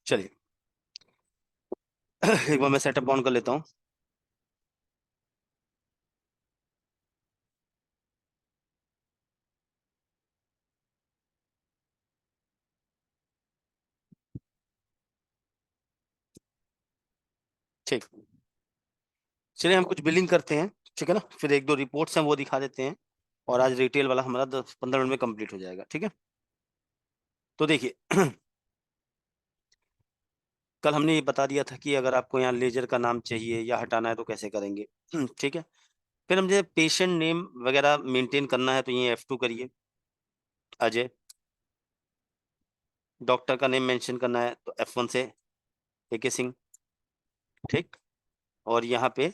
चलिए एक बार मैं सेटअप ऑन कर लेता हूँ। ठीक, चलिए हम कुछ बिलिंग करते हैं। ठीक है ना, फिर एक दो रिपोर्ट्स हैं वो दिखा देते हैं, और आज रिटेल वाला हमारा 10-15 मिनट में कंप्लीट हो जाएगा। ठीक है, तो देखिए कल हमने ये बता दिया था कि अगर आपको यहाँ लेजर का नाम चाहिए या हटाना है तो कैसे करेंगे। ठीक है, फिर हम जैसे पेशेंट नेम वगैरह मेंटेन करना है तो ये F2 करिए, अजय। डॉक्टर का नेम मेंशन करना है तो F1 से AK सिंह। ठीक, और यहाँ पे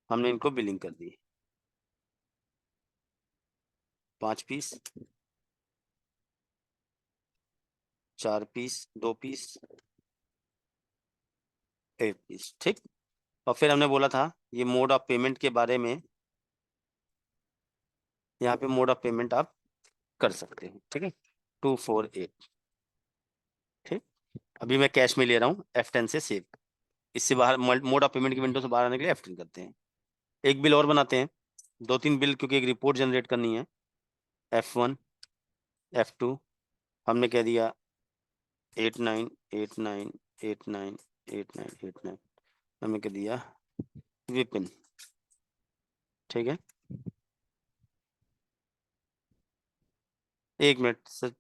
हमने इनको बिलिंग कर दी, 5 पीस, 4 पीस, 2 पीस, 8 पीस। ठीक, और फिर हमने बोला था ये मोड ऑफ पेमेंट के बारे में, यहाँ पे मोड ऑफ पेमेंट आप कर सकते हैं। ठीक है, 248। ठीक, अभी मैं कैश में ले रहा हूँ, F10 से सेव। इससे बाहर मोड ऑफ पेमेंट की विंडो से बाहर आने के लिए F10 करते हैं। एक बिल और बनाते हैं, 2-3 बिल, क्योंकि एक रिपोर्ट जनरेट करनी है। F1, F2 हमने कह दिया 89, 89, 89, 89, 89, हमने कह दिया विपिन। ठीक है, 1 minute sir,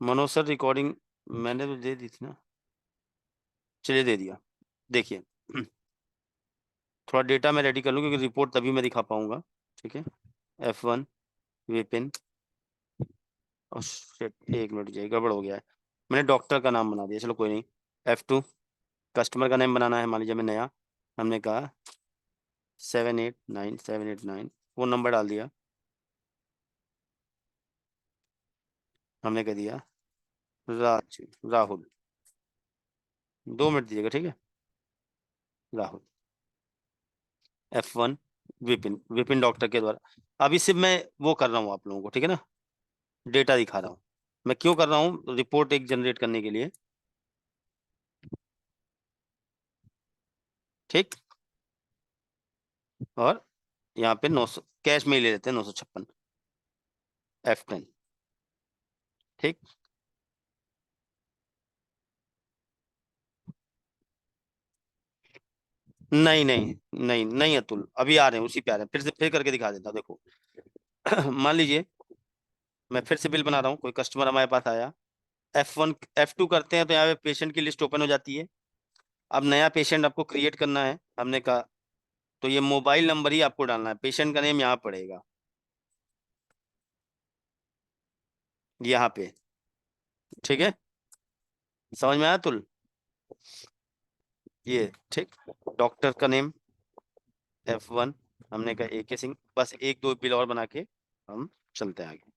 Manoj sir recording मैंने तो दे दी थी ना। चलिए दे दिया। देखिए थोड़ा डेटा मैं रेडी कर लूँ, क्योंकि रिपोर्ट तभी मैं दिखा पाऊंगा। ठीक है, F1 विपिन, और shit, 1 मिनट जाइए, गड़बड़ हो गया है। मैंने डॉक्टर का नाम बना दिया, चलो कोई नहीं। F2 कस्टमर का नेम बनाना है, मान लीजिए मैं नया, हमने कहा 789, 789, वो नंबर डाल दिया, हमने कह दिया राहुल। 2 मिनट दीजिएगा, ठीक है, राहुल। F1 विपिन, विपिन डॉक्टर के द्वारा। अभी सिर्फ मैं वो कर रहा हूँ आप लोगों को, ठीक है ना, डेटा दिखा रहा हूँ। मैं क्यों कर रहा हूँ, रिपोर्ट एक जनरेट करने के लिए। ठीक, और यहाँ पे 900 कैश में ही ले लेते हैं, 956, F10। ठीक, नहीं नहीं नहीं नहीं अतुल, अभी आ रहे हैं, उसी पे आ रहे हैं, फिर से फिर करके दिखा देता हूँ, देखो मान लीजिए मैं फिर से बिल बना रहा हूँ, कोई कस्टमर हमारे पास आया, F1 F2 करते हैं तो यहाँ पे पेशेंट की लिस्ट ओपन हो जाती है। अब नया पेशेंट आपको क्रिएट करना है, हमने कहा तो ये मोबाइल नंबर ही आपको डालना है, पेशेंट का नेम यहाँ पड़ेगा, यहाँ पे। ठीक है, समझ में आया अतुल, ये ठीक। डॉक्टर का नेम F1, हमने कहा AK सिंह, बस एक दो बिल और बना के हम चलते हैं आगे,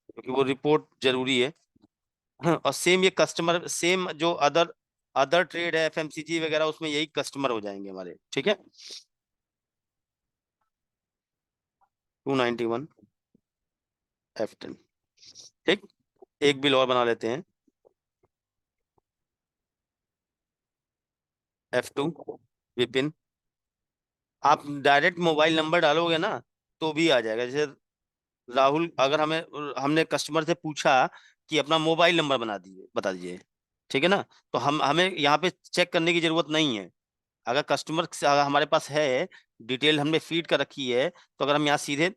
क्योंकि वो रिपोर्ट जरूरी है। हाँ, और सेम ये कस्टमर, सेम जो अदर अदर ट्रेड है FMCG वगैरह, उसमें यही कस्टमर हो जाएंगे हमारे। ठीक है, 291 F10। ठीक, एक बिल और बना लेते हैं, F2 विपिन। आप डायरेक्ट मोबाइल नंबर डालोगे ना तो भी आ जाएगा, जैसे राहुल, अगर हमें, हमने कस्टमर से पूछा कि अपना मोबाइल नंबर बना दीजिए, बता दीजिए, ठीक है ना, तो हम हमें यहाँ पे चेक करने की जरूरत नहीं है। अगर कस्टमर अगर हमारे पास है, डिटेल हमने फीड कर रखी है, तो अगर हम यहाँ सीधे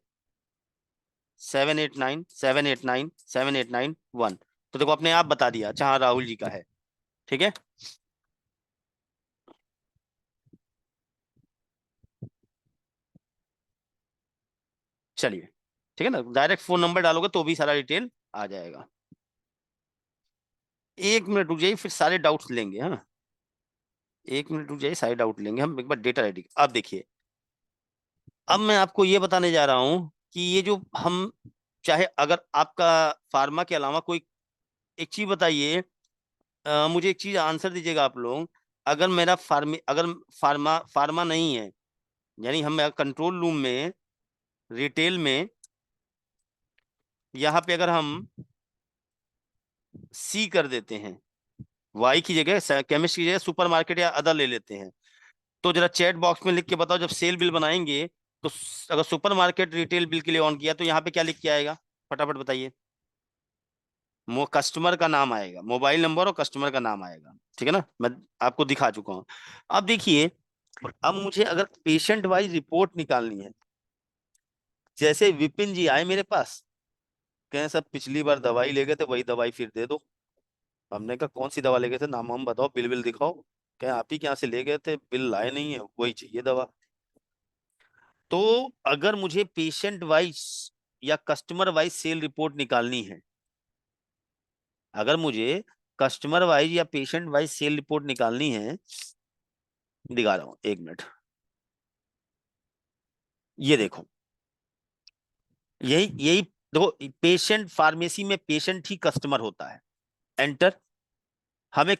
789, 789, 789 1, तो देखो अपने आप बता दिया, अच्छा हाँ राहुल जी का है। ठीक है, चलिए, ठीक है ना, डायरेक्ट फोन नंबर डालोगे तो भी सारा डिटेल आ जाएगा। 1 मिनट रुक जाइए, फिर सारे डाउट्स लेंगे। हाँ, 1 मिनट रुक जाइए, सारे डाउट लेंगे हम, एक बार डेटा रेडी। अब देखिए, अब मैं आपको ये बताने जा रहा हूँ कि ये जो हम, चाहे अगर आपका फार्मा के अलावा कोई, एक चीज बताइए, मुझे एक चीज आंसर दीजिएगा आप लोग। अगर मेरा अगर फार्मा फार्मा नहीं है, यानी हम कंट्रोल रूम में, रिटेल में यहाँ पे अगर हम सी कर देते हैं, वाई की जगह, केमिस्ट की जगह सुपरमार्केट या अदर ले लेते हैं, तो जरा चैट बॉक्स में लिख के बताओ, जब सेल बिल बनाएंगे तो अगर सुपरमार्केट रिटेल बिल के लिए ऑन किया तो यहाँ पे क्या लिख के आएगा, फटाफट बताइए। कस्टमर का नाम आएगा, मोबाइल नंबर और कस्टमर का नाम आएगा, ठीक है ना, मैं आपको दिखा चुका हूं। अब देखिए, अब मुझे अगर पेशेंट वाइज रिपोर्ट निकालनी है, जैसे विपिन जी आए मेरे पास, कहें सर पिछली बार दवाई ले गए थे, वही दवाई फिर दे दो। हमने कहा कौन सी दवा ले गए थे, नाम हम बताओ, बिल बिल दिखाओ। कहें आप ही के यहाँ से ले गए थे, बिल लाए नहीं है, वही चाहिए दवा। तो अगर मुझे पेशेंट वाइज या कस्टमर वाइज सेल रिपोर्ट निकालनी है, अगर मुझे कस्टमर वाइज या पेशेंट वाइज सेल रिपोर्ट निकालनी है, दिखा रहा हूं, एक मिनट। ये देखो, यही यही देखो, पेशेंट फार्मेसी में पेशेंट ही कस्टमर होता है। एंटर। हमें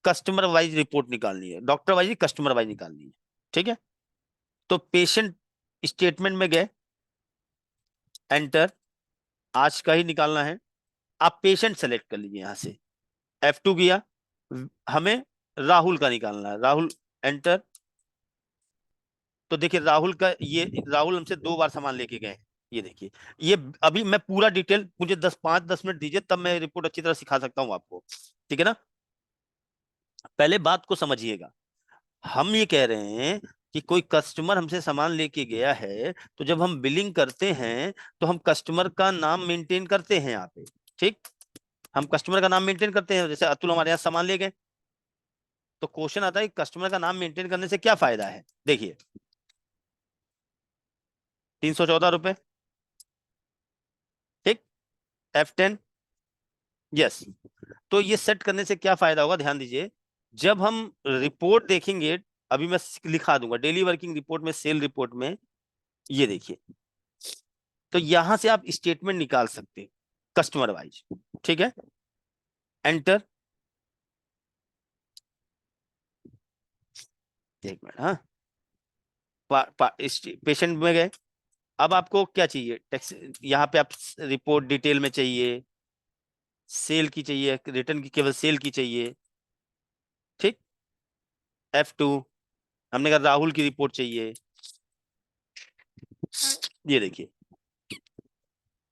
कस्टमर वाइज रिपोर्ट निकालनी है, डॉक्टर वाइज कस्टमर वाइज निकालनी है, ठीक है। तो पेशेंट स्टेटमेंट में गए, एंटर। आज का ही निकालना है, आप पेशेंट सेलेक्ट कर लीजिए यहां से, F2 किया। हमें राहुल का निकालना है, राहुल, एंटर। तो देखिए राहुल का, ये राहुल हमसे 2 बार सामान लेके गए हैं, ये देखिए। ये अभी मैं पूरा डिटेल, मुझे 5-10 मिनट दीजिए, तब मैं रिपोर्ट अच्छी तरह सिखा सकता हूँ आपको, ठीक है ना। पहले बात को समझिएगा, हम ये कह रहे हैं कि कोई कस्टमर हमसे सामान लेके गया है, तो जब हम बिलिंग करते हैं तो हम कस्टमर का नाम मेंटेन करते हैं यहाँ पे, ठीक। हम कस्टमर का नाम मेंटेन करते हैं, जैसे अतुल हमारे यहाँ सामान ले गए, तो क्वेश्चन आता है कि कस्टमर का नाम मेंटेन करने से क्या फायदा है। देखिए, 314 रुपए, ठीक। F10, yes. तो ये सेट करने से क्या फायदा होगा, ध्यान दीजिए। जब हम रिपोर्ट देखेंगे, अभी मैं लिखा दूंगा डेली वर्किंग रिपोर्ट में, सेल रिपोर्ट में, ये देखिए। तो यहां से आप स्टेटमेंट निकाल सकते हैं कस्टमर वाइज, ठीक है। एंटर। एक मिनट, हाँ। पेशेंट में गए, अब आपको क्या चाहिए, टेक्स, यहाँ पे आप रिपोर्ट डिटेल में चाहिए, सेल की चाहिए, रिटर्न की, केवल सेल की चाहिए, ठीक। F2। हमने कहा राहुल की रिपोर्ट चाहिए, ये देखिए।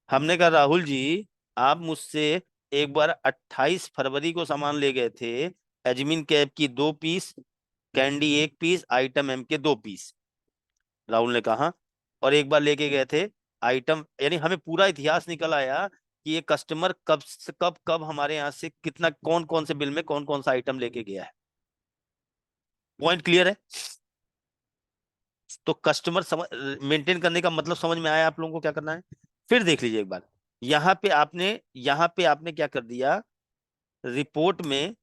हमने कहा राहुल जी, आप मुझसे एक बार 28 फरवरी को सामान ले गए थे, एजमिन कैप की 2 piece, candy 1 piece, item M के 2 पीस। राहुल ने कहा, और एक बार लेके गए थे आइटम, यानी हमें पूरा इतिहास निकल आया कि ये कस्टमर कब से कब कब हमारे यहाँ से कितना, कौन कौन से बिल में कौन कौन सा आइटम लेके गया है। पॉइंट क्लियर है। तो कस्टमर समझ, मेंटेन करने का मतलब समझ में आया आप लोगों को क्या करना है। फिर देख लीजिए एक बार, यहाँ पे आपने क्या कर दिया, रिपोर्ट में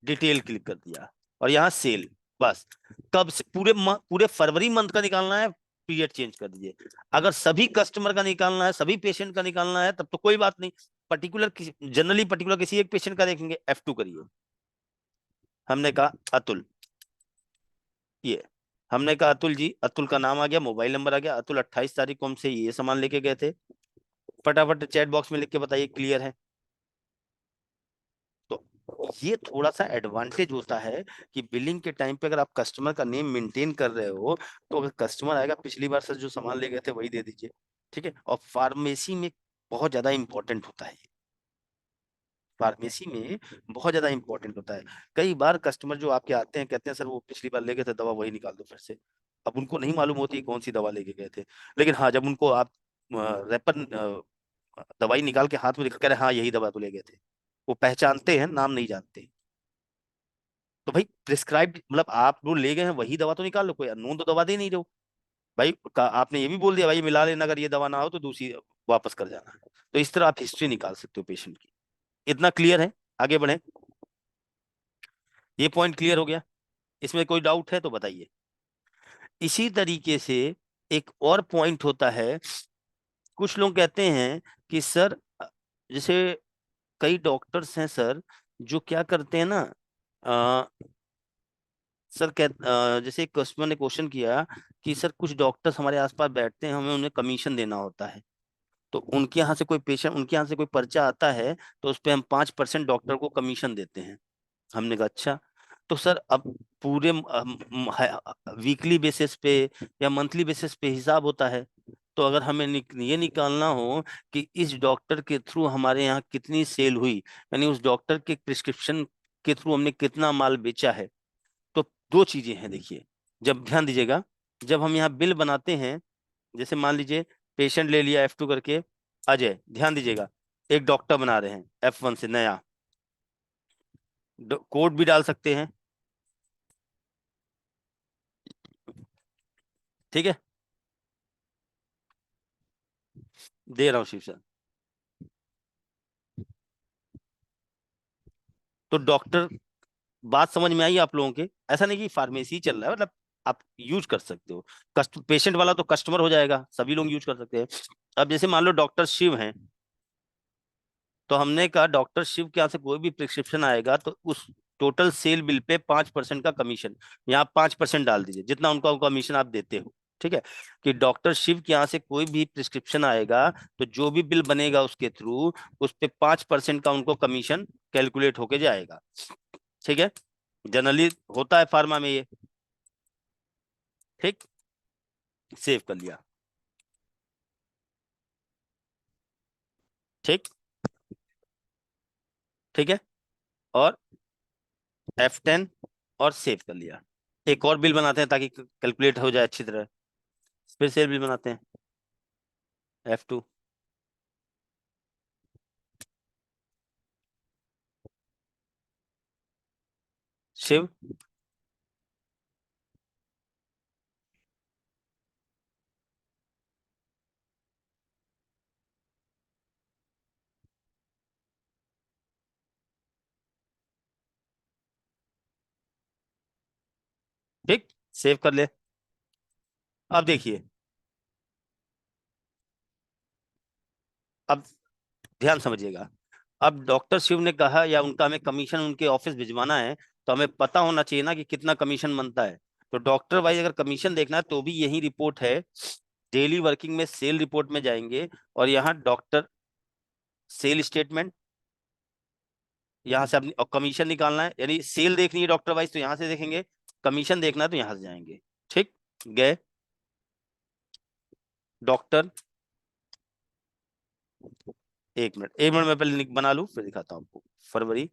डिटेल क्लिक कर दिया, और यहाँ सेल, बस। कब से, पूरे फरवरी मंथ का निकालना है, पीरियड चेंज कर दीजिए। अगर सभी कस्टमर का निकालना है, सभी पेशेंट का निकालना है, तब तो कोई बात नहीं, पर्टिकुलर, जनरली पर्टिकुलर किसी एक पेशेंट का देखेंगे, F2 करिए। हमने कहा अतुल, ये, हमने कहा अतुल जी, अतुल का नाम आ गया, मोबाइल नंबर आ गया, अतुल 28 तारीख को हमसे ये सामान लेके गए थे। फटाफट चैट बॉक्स में लिख के बताइए क्लियर है। तो ये थोड़ा सा एडवांटेज होता है कि बिलिंग के टाइम पे अगर आप कस्टमर का नेम मेंटेन कर रहे हो, तो अगर कस्टमर आएगा, पिछली बार से जो सामान ले गए थे वही दे दीजिए, ठीक है। और फार्मेसी में बहुत ज्यादा इंपॉर्टेंट होता है ये, फार्मेसी में बहुत ज्यादा इंपॉर्टेंट होता है। कई बार कस्टमर जो आपके आते हैं, कहते हैं सर वो पिछली बार ले गए थे दवा, वही निकाल दो फिर से। अब उनको नहीं मालूम होती कौन सी दवा लेके गए थे, लेकिन हाँ, जब उनको आप रेपर दवाई निकाल के हाथ में दिखा, कह रहे हाँ यही दवा तो ले गए थे, वो पहचानते हैं, नाम नहीं जानते। तो भाई प्रिस्क्राइब, मतलब आप जो ले गए हैं वही दवा तो निकाल लो, कोई अननोन तो दवा दे नहीं रहे हो। भाई आपने ये भी बोल दिया भाई मिला लेना, अगर ये दवा ना हो तो दूसरी वापस कर जाना। तो इस तरह आप हिस्ट्री निकाल सकते हो पेशेंट की। इतना क्लियर है, आगे बढ़े। ये पॉइंट क्लियर हो गया, इसमें कोई डाउट है तो बताइए। इसी तरीके से एक और पॉइंट होता है, कुछ लोग कहते हैं कि सर, जैसे कई डॉक्टर्स हैं सर, जो क्या करते हैं ना, सर जैसे एक कस्टमर ने क्वेश्चन किया कि सर कुछ डॉक्टर्स हमारे आसपास बैठते हैं, हमें उन्हें कमीशन देना होता है, तो उनके यहाँ से कोई पेशेंट, उनके यहाँ से कोई पर्चा आता है तो उस पे हम 5% डॉक्टर को कमीशन देते हैं। हमने कहा अच्छा। तो सर अब पूरे वीकली बेसिस पे या मंथली बेसिस पे हिसाब होता है। तो अगर हमें ये निकालना हो कि इस डॉक्टर के थ्रू हमारे यहाँ कितनी सेल हुई, यानी उस डॉक्टर के प्रिस्क्रिप्शन के थ्रू हमने कितना माल बेचा है, तो दो चीजें हैं देखिए। जब ध्यान दीजिएगा, जब हम यहाँ बिल बनाते हैं, जैसे मान लीजिए पेशेंट ले लिया F2 करके अजय, ध्यान दीजिएगा, एक डॉक्टर बना रहे हैं F1 से नया, कोड भी डाल सकते हैं, ठीक है। दे रहा हूँ शिव सर। तो डॉक्टर, बात समझ में आई आप लोगों के? ऐसा नहीं कि फार्मेसी चल रहा है, मतलब आप यूज कर सकते हो। पेशेंट वाला तो कस्टमर हो जाएगा, सभी लोग यूज कर सकते हैं। अब जैसे मान लो डॉक्टर शिव हैं, तो हमने कहा डॉक्टर शिव के यहाँ से कोई भी प्रिस्क्रिप्शन आएगा तो उस टोटल सेल बिल पे 5% का कमीशन, यहाँ 5% डाल दीजिए जितना उनका कमीशन आप देते हो, ठीक है। कि डॉक्टर शिव के यहाँ से कोई भी प्रिस्क्रिप्शन आएगा तो जो भी बिल बनेगा उसके थ्रू, उस पे 5% का उनको कमीशन कैलकुलेट होके जाएगा, ठीक है। जनरली होता है फार्मा में ये, ठीक। सेव कर लिया, ठीक, ठीक है। और F10 और सेव कर लिया। एक और बिल बनाते हैं ताकि कैलकुलेट हो जाए अच्छी तरह। फिर सेल बिल बनाते हैं F2, शिव, ठीक, सेव कर ले। अब देखिए, अब ध्यान समझिएगा। अब डॉक्टर शिव ने कहा या उनका हमें कमीशन उनके ऑफिस भिजवाना है, तो हमें पता होना चाहिए ना कि कितना कमीशन बनता है। तो डॉक्टर वाइज अगर कमीशन देखना है तो भी यही रिपोर्ट है, डेली वर्किंग में सेल रिपोर्ट में जाएंगे और यहाँ डॉक्टर सेल स्टेटमेंट, यहाँ से अपनी और कमीशन निकालना है, यानी सेल देखनी है डॉक्टर वाइज तो यहाँ से देखेंगे, कमीशन देखना है तो यहाँ से जाएंगे, ठीक। गए डॉक्टर, एक मिनट, एक मिनट, मैं पहले बना लूं फिर दिखाता हूँ आपको। फरवरी,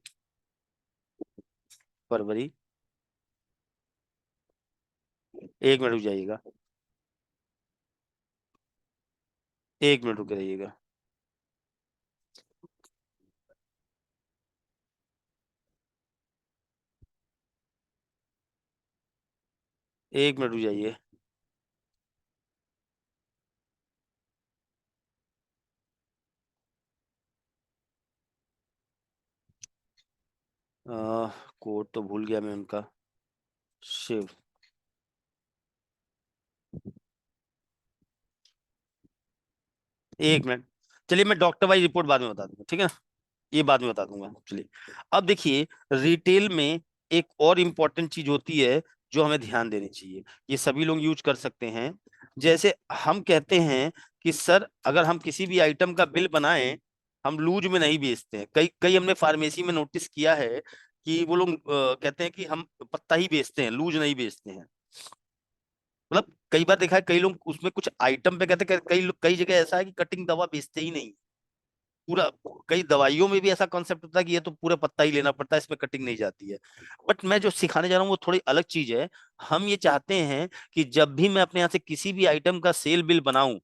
फरवरी, एक मिनट रुक जाइएगा, एक मिनट रुक रहिएगा। एक मिनट रुक जाइए। कोड तो भूल गया मैं उनका, शिव, एक मिनट। चलिए मैं डॉक्टर वाइज रिपोर्ट बाद में बता दूंगा, ठीक है ना, ये बाद में बता दूंगा। चलिए, अब देखिए, रिटेल में एक और इम्पोर्टेंट चीज होती है जो हमें ध्यान देनी चाहिए, ये सभी लोग यूज कर सकते हैं। जैसे हम कहते हैं कि सर अगर हम किसी भी आइटम का बिल बनाएं, हम लूज में नहीं बेचते हैं। कई कई हमने फार्मेसी में नोटिस किया है कि वो लोग कहते हैं कि हम पत्ता ही बेचते हैं, लूज नहीं बेचते हैं। मतलब कई बार देखा है कई लोग उसमें कुछ आइटम पे कहते हैं, कई जगह ऐसा है कि कटिंग दवा बेचते ही नहीं पूरा। कई दवाइयों में भी ऐसा कॉन्सेप्ट होता है कि ये तो पूरा पत्ता ही लेना पड़ता है, इसमें कटिंग नहीं जाती है। बट मैं जो सिखाने जा रहा हूँ वो थोड़ी अलग चीज है। हम ये चाहते हैं कि जब भी मैं अपने यहाँ से किसी भी आइटम का सेल बिल बनाऊं,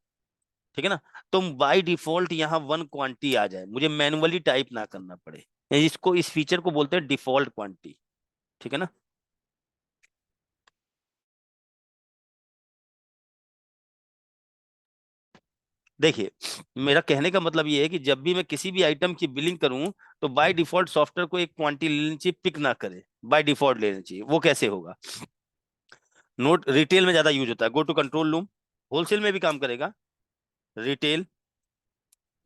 ठीक है ना, तो बाय डिफॉल्ट यहाँ 1 क्वांटिटी आ जाए, मुझे मैनुअली टाइप ना करना पड़े। इसको, इस फीचर को बोलते हैं डिफॉल्ट क्वांटिटी, ठीक है ना। देखिए, मेरा कहने का मतलब ये है कि जब भी मैं किसी भी आइटम की बिलिंग करूं, तो बाय डिफॉल्ट सॉफ्टवेयर को एक क्वांटिटी लेनी चाहिए, पिक ना करे, बाय डिफॉल्ट लेनी चाहिए। वो कैसे होगा? नोट, रिटेल में ज्यादा यूज होता है, go to control room, wholesale में भी काम करेगा, रिटेल,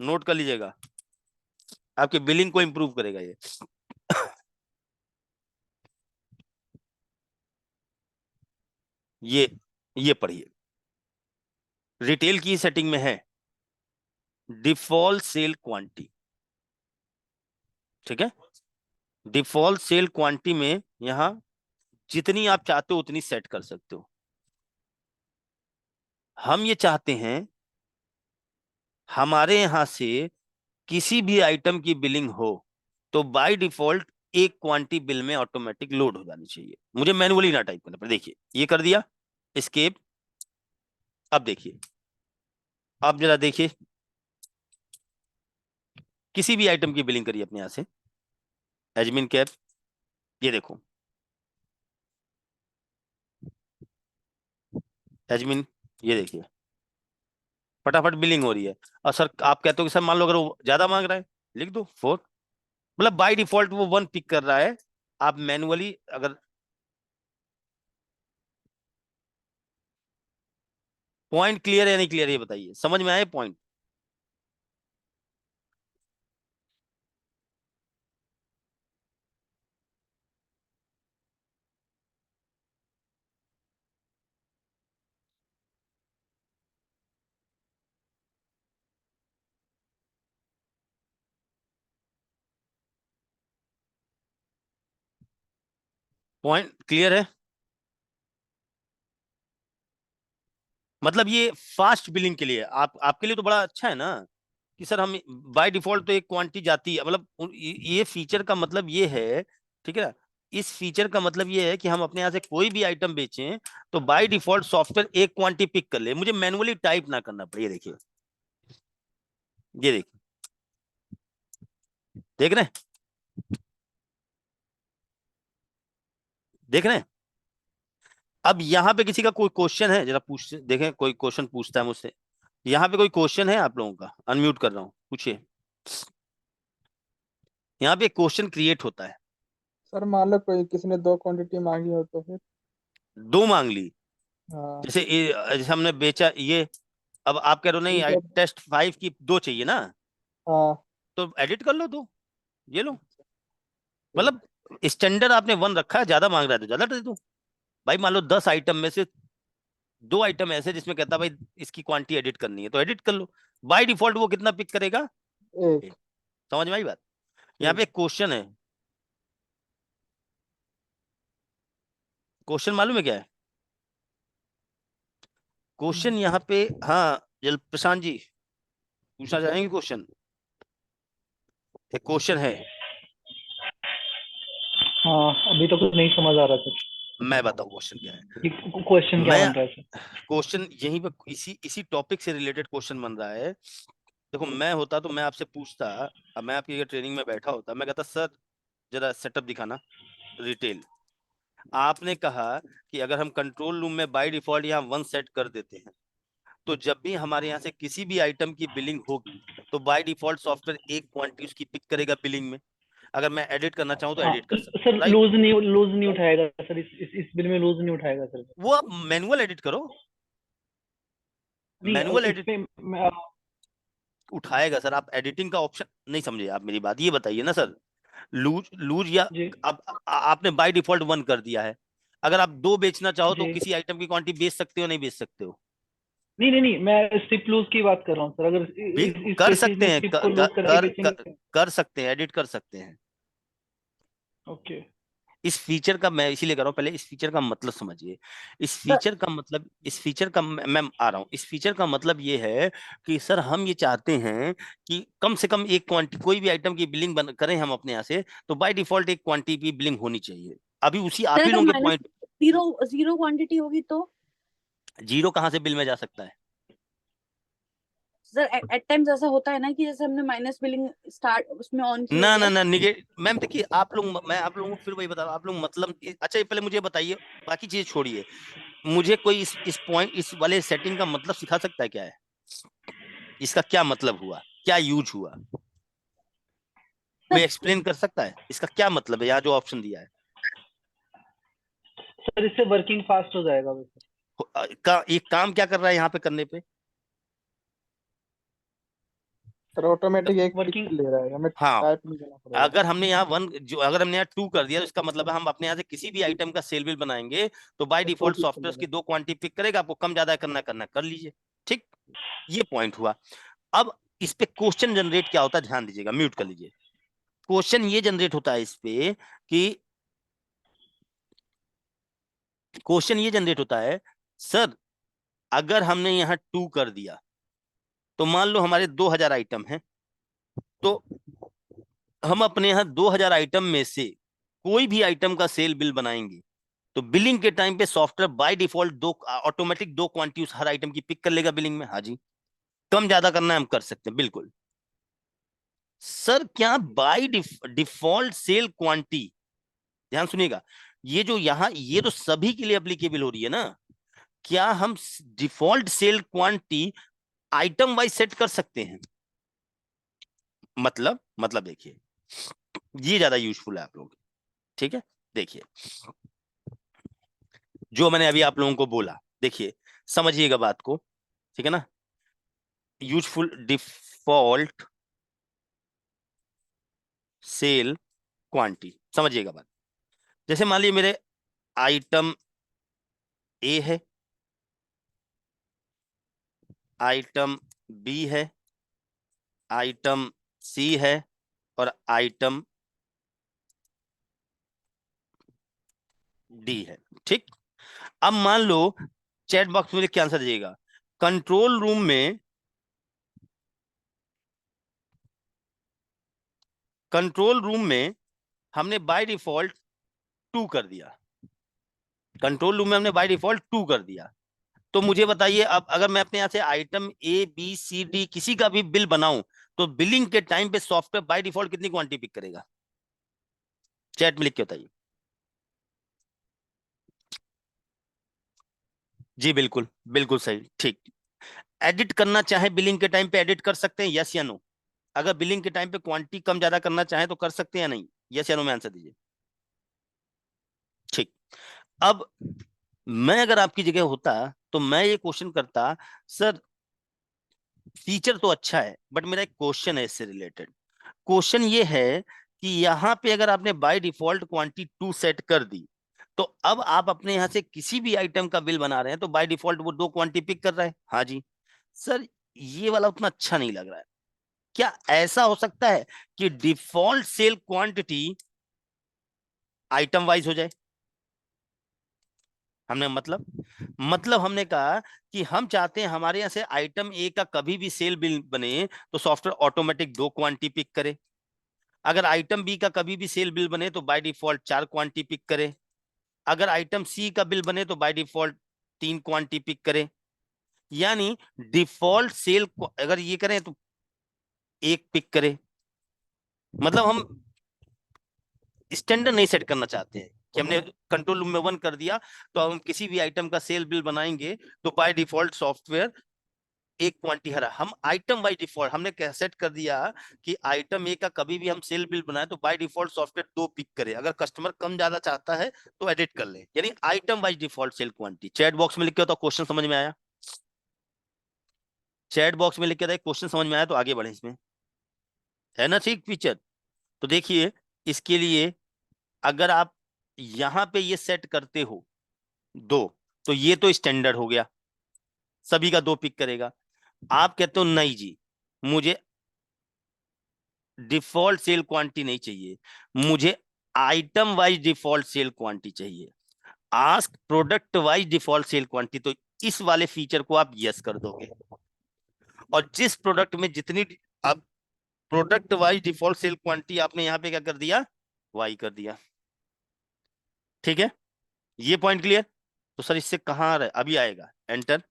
नोट कर लीजिएगा, आपकी बिलिंग को इंप्रूव करेगा ये। ये ये पढ़िए, रिटेल की सेटिंग में है, डिफॉल्ट सेल क्वांटिटी, ठीक है। डिफॉल्ट सेल क्वांटिटी में यहां जितनी आप चाहते हो उतनी सेट कर सकते हो। हम ये चाहते हैं हमारे यहां से किसी भी आइटम की बिलिंग हो तो बाय डिफॉल्ट एक क्वांटिटी बिल में ऑटोमेटिक लोड हो जानी चाहिए, मुझे मैनुअली ना टाइप करना पड़े। देखिए ये कर दिया, एस्केप। अब देखिए, अब जरा देखिए, किसी भी आइटम की बिलिंग करिए अपने यहां से, एडमिन कैप, ये देखो एडमिन, ये देखिए फटाफट बिलिंग हो रही है। और सर आप कहते हो कि सर मान लो अगर वो ज्यादा मांग रहा है, लिख दो 4, मतलब बाय डिफॉल्ट वो 1 पिक कर रहा है। आप मैनुअली अगर पॉइंट क्लियर है या नहीं क्लियर, ये बताइए, समझ में आए पॉइंट? पॉइंट क्लियर है? मतलब ये फास्ट बिलिंग के लिए आप, आपके लिए तो बड़ा अच्छा है ना कि सर हम बाय डिफॉल्ट तो एक क्वांटिटी जाती है, मतलब ये फीचर का मतलब ये है, ठीक है ना। इस फीचर का मतलब ये है कि हम अपने यहाँ से कोई भी आइटम बेचें तो बाय डिफॉल्ट सॉफ्टवेयर एक क्वांटिटी पिक कर ले, मुझे मैनुअली टाइप ना करना पड़े। ये देखिए, ये देखिए, देख रहे हैं, देख रहे हैं। अब यहाँ पे किसी का कोई क्वेश्चन है, जरा पूछ देखें, कोई क्वेश्चन पूछता है मुझसे। यहाँ पे कोई क्वेश्चन है आप लोगों का? अनम्यूट कर रहा हूँ, पूछिए। यहाँ पे क्वेश्चन क्रिएट होता है। सर मान लो कोई किसी ने 2 क्वांटिटी मांगी हो तो फिर? दो मांग ली, हाँ। जैसे हमने बेचा ये, अब आप कह रहे हो नहीं ठीक है। टेस्ट 5 की दो चाहिए ना, हाँ। तो एडिट कर लो दो, ये लो। ठीक। मतलब स्टैंडर्ड आपने 1 रखा है, ज्यादा मांग रहा है तो ज्यादा दे दो। भाई मान लो 10 आइटम में से 2 आइटम ऐसे जिसमें कहता है भाई इसकी क्वांटिटी एडिट करनी है तो एडिट कर लो। बाय डिफॉल्ट वो कितना पिक करेगा? एक। एक। समझ में आई बात? यहाँ पे ठीक। एक क्वेश्चन है, क्वेश्चन मालूम है क्या है क्वेश्चन यहाँ पे? हाँ जल प्रशांत जी, पूछना चाहेंगे क्वेश्चन? एक क्वेश्चन है, हाँ, अभी तो कुछ नहीं समझ आ रहा सर। मैं बताऊं क्वेश्चन क्या है। ये क्वेश्चन क्या मैं बन रहा है सर? क्वेश्चन यहीं पे इसी इसी टॉपिक से रिलेटेड क्वेश्चन बन रहा है। देखो मैं होता तो मैं आपसे पूछता, अब मैं आपकी ट्रेनिंग में बैठा होता, मैं कहता सर जरा सेटअप दिखाना रिटेल। आपने कहा कि अगर हम कंट्रोल रूम में बाय डिफॉल्ट यहाँ 1 सेट कर देते हैं तो जब भी हमारे यहाँ से किसी भी आइटम की बिलिंग होगी तो बाय डिफॉल्ट सॉफ्टवेयर एक क्वांटिटी उसकी पिक करेगा बिलिंग में। अगर मैं एडिट करना चाहूँ तो हाँ एडिट कर सकता सर, हूँ, राइट? लूज नहीं उठाएगा सर, इस बिल में लूज नहीं उठाएगा सर। वो आप मैनुअल एडिट करो, नहीं, मैनुअल एडिट इसमें उठाएगा सर। आप एडिटिंग का ऑप्शन नहीं समझे आप मेरी बात, ये बताइए ना सर। लूज लूज या जी आप आपने बाय डिफॉल्ट 1 कर दिया है, अगर आप 2 बेचना चाहो तो जी। किसी आइटम की क्वांटिटी बेच सकते हो नहीं बेच सकते हो? नहीं नहीं नहीं, मैं स्ट्रिप लूज की बात कर रहा हूँ सर। अगर इस कर केसेस सकते में हैं, स्ट्रिप को लूज करके बेचेंगे। कर सकते हैं, एडिट कर सकते हैं। ओके। इस फीचर का मैं इसीलिए कर रहा हूँ, पहले इस फीचर का मतलब समझिए। इस फीचर का मतलब, इस फीचर का मैं आ रहा हूँ, इस फीचर का मतलब ये है कि सर हम ये चाहते हैं कि कम से कम एक क्वांटिटी कोई भी आइटम की बिलिंग करें हम अपने यहाँ से तो बाय डिफॉल्ट एक क्वांटिटी की बिलिंग होनी चाहिए। अभी उसी आप सर ही अगर लोगों के minus point, zero zero quantity होगी तो? जीरो कहाँ से बिल में जा सकता है? सर एट टाइम्स ऐसा होता है ना कि जैसे हमने माइनस बिलिंग स्टार्ट उसमें ऑन की ना हुई ना है। ना निगेट मैम, देखिए आप लोग, मैं आप लोगों को फिर वही बता रहा हूँ, आप लोग मतलब अच्छा ये पहले मुझे बताइए, बाकी चीजें छोड़िए। मुझे कोई इस पॉइंट इस वाले सेटिंग का मतलब सिखा सकता है क्या है? इसका क्या मतलब हुआ, क्या यूज हुआ? कोई सर एक्सप्लेन कर सकता है इसका क्या मतलब है यहाँ जो ऑप्शन दिया है? सर इससे वर्किंग फास्ट हो जाएगा वैसे। ये काम क्या कर रहा है यहाँ पे करने पे? सर ऑटोमेटिक एक पिक वर्किंग। ले रहा है, हमें हाँ, टाइप नहीं करना पड़ेगा। अगर हमने यहाँ 1 जो अगर हमने यहाँ 2 कर दिया तो इसका मतलब है हम अपने यहाँ से किसी भी आइटम का सेल बिल बनाएंगे तो बाय तो 2 डिफॉल्ट पिक सॉफ्टवेयर लेगा। उसकी 2 क्वांटिटी पिक करेगा, आपको कम ज्यादा करना करना कर लीजिए। ठीक, ये पॉइंट हुआ। अब इस पे क्वेश्चन जनरेट क्या होता है, ध्यान दीजिएगा, म्यूट कर लीजिए। क्वेश्चन ये जनरेट होता है इस पे कि क्वेश्चन ये जनरेट होता है, सर अगर हमने यहाँ 2 कर दिया तो मान लो हमारे 2000 आइटम हैं, तो हम अपने यहाँ 2000 आइटम में से कोई भी आइटम का सेल बिल बनाएंगे तो बिलिंग के टाइम पे सॉफ्टवेयर बाय डिफॉल्ट दो ऑटोमेटिक 2 क्वांटिटी हर आइटम की पिक कर लेगा बिलिंग में। हाँ जी, कम ज्यादा करना है हम कर सकते हैं, बिल्कुल। सर क्या बाय डिफॉल्ट सेल क्वांटिटी, ध्यान सुनिएगा, ये जो यहाँ ये तो सभी के लिए एप्लीकेबल हो रही है ना, क्या हम default sale quantity item wise set कर सकते हैं? मतलब देखिए, ये ज्यादा यूजफुल है आप लोग, ठीक है। देखिए जो मैंने अभी आप लोगों को बोला, देखिए समझिएगा बात को, ठीक है ना। यूजफुल डिफॉल्ट सेल क्वांटिटी, समझिएगा बात। जैसे मान लीजिए मेरे आइटम ए है, आइटम बी है, आइटम सी है और आइटम डी है, ठीक। अब मान लो चैट बॉक्स में लिख के आंसर दीजिएगा, कंट्रोल रूम में, कंट्रोल रूम में हमने बाय डिफॉल्ट 2 कर दिया, कंट्रोल रूम में हमने बाय डिफॉल्ट 2 कर दिया। तो मुझे बताइए अब अगर मैं अपने यहां से item A B C D किसी का भी बिल बनाऊं तो बिलिंग के टाइम पे सॉफ्टवेयर बाय डिफॉल्ट कितनी क्वांटिटी पिक करेगा? चैट में लिख के बताइए। जी बिल्कुल, बिल्कुल सही, ठीक। एडिट करना चाहे बिलिंग के टाइम पे एडिट कर सकते हैं, यस या नो? अगर बिलिंग के टाइम पे क्वांटिटी कम ज्यादा करना चाहे तो कर सकते हैं या नहीं? यस या नो में आंसर दीजिए। ठीक। अब मैं अगर आपकी जगह होता तो मैं ये क्वेश्चन करता, सर फीचर तो अच्छा है बट मेरा एक क्वेश्चन है इससे रिलेटेड। क्वेश्चन ये है कि यहाँ पे अगर आपने बाय डिफॉल्ट क्वांटिटी 2 सेट कर दी तो अब आप अपने यहाँ से किसी भी आइटम का बिल बना रहे हैं तो बाय डिफॉल्ट वो 2 क्वांटिटी पिक कर रहा है। हाँ जी सर, ये वाला उतना अच्छा नहीं लग रहा है। क्या ऐसा हो सकता है कि default sale quantity item wise हो जाए? हमने मतलब हमने कहा कि हम चाहते हैं हमारे यहाँ से आइटम ए का कभी भी सेल बिल बने तो सॉफ्टवेयर ऑटोमेटिक 2 क्वांटिटी पिक करे, अगर आइटम बी का कभी भी सेल बिल बने तो बाय डिफॉल्ट 4 क्वांटिटी पिक करे, अगर आइटम सी का बिल बने तो बाय डिफॉल्ट 3 क्वांटिटी पिक करे। यानी डिफॉल्ट सेल अगर ये करें तो एक पिक करे। मतलब हम स्टैंडर्ड नहीं सेट करना चाहते हैं कि हमने कंट्रोल रूम में 1 कर दिया तो हम किसी भी आइटम का सेल बिल बनाएंगे तो बाय डिफॉल्ट सॉफ्टवेयर एक क्वांटिटी हरा, हम आइटम बाय डिफॉल्ट हमने सेट कर दिया कि आइटम ए का कभी भी हम सेल बिल बनाए तो बाय डिफॉल्ट सॉफ्टवेयर 2 पिक करे, अगर कस्टमर कम ज्यादा चाहता है तो एडिट कर ले, यानी item by default sale quantity. Chat box में लिख के तो क्वेश्चन समझ में आया? चैट बॉक्स में लिख के क्वेश्चन समझ में आया तो आगे बढ़े, इसमें है ना ठीक फीचर। तो देखिए इसके लिए अगर आप यहां पे ये सेट करते हो 2 तो ये तो स्टैंडर्ड हो गया, सभी का 2 पिक करेगा। आप कहते हो नहीं जी मुझे डिफॉल्ट सेल क्वांटिटी नहीं चाहिए, मुझे item wise default sale quantity चाहिए, ask product wise default sale quantity, तो इस वाले फीचर को आप यस कर दोगे और जिस प्रोडक्ट में जितनी अब product wise default sale quantity आपने यहां पे क्या कर दिया, वाई कर दिया। ठीक है, ये पॉइंट क्लियर। तो सर इससे कहां आ रहा है, अभी आएगा एंटर।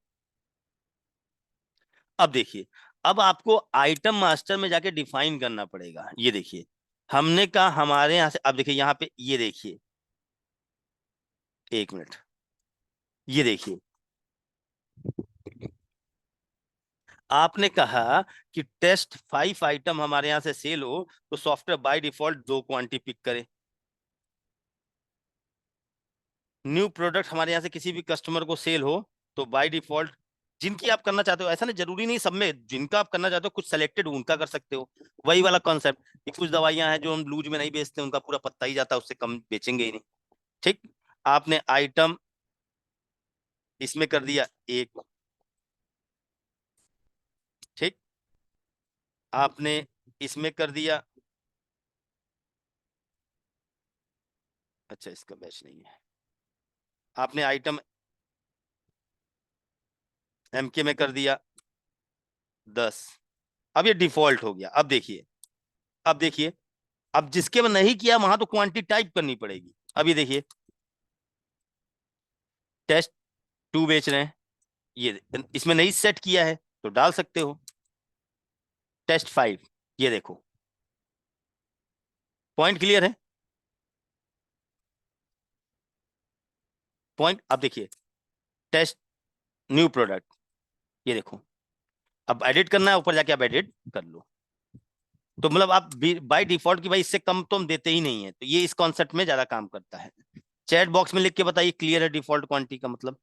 अब देखिए अब आपको आइटम मास्टर में जाके डिफाइन करना पड़ेगा। ये देखिए हमने कहा हमारे यहां से, अब देखिए यहां पे ये देखिए, एक मिनट, ये देखिए आपने कहा कि टेस्ट 5 आइटम हमारे यहां से सेल हो तो software by default 2 quantity pick करे, न्यू प्रोडक्ट हमारे यहाँ से किसी भी कस्टमर को सेल हो तो बाय डिफॉल्ट जिनकी आप करना चाहते हो, ऐसा नहीं जरूरी नहीं सब में, जिनका आप करना चाहते हो कुछ सेलेक्टेड उनका कर सकते हो। वही वाला कॉन्सेप्ट कि कुछ दवाइयां हैं जो हम लूज में नहीं बेचते, उनका पूरा पत्ता ही जाता है, उससे कम बेचेंगे ही नहीं। ठीक, आपने आइटम इसमें कर दिया एक, ठीक, आपने इसमें कर दिया, अच्छा इसका बैच नहीं है, आपने आइटम एमके में कर दिया 10। अब ये डिफॉल्ट हो गया। अब देखिए, अब देखिए, अब जिसके में नहीं किया वहां तो क्वांटिटी टाइप करनी पड़ेगी। अब ये देखिए, टेस्ट 2 बेच रहे हैं, ये इसमें नहीं सेट किया है तो डाल सकते हो टेस्ट 5। ये देखो, पॉइंट क्लियर है? पॉइंट, अब देखिए, टेस्ट न्यू प्रोडक्ट, ये देखो, अब एडिट करना है, ऊपर जाके आप एडिट कर लो। तो मतलब आप बाय डिफॉल्ट की भाई इससे कम तो हम देते ही नहीं है, तो ये इस कॉन्सेप्ट में ज्यादा काम करता है। चैट बॉक्स में लिख के बताइए क्लियर है डिफॉल्ट क्वांटिटी का मतलब,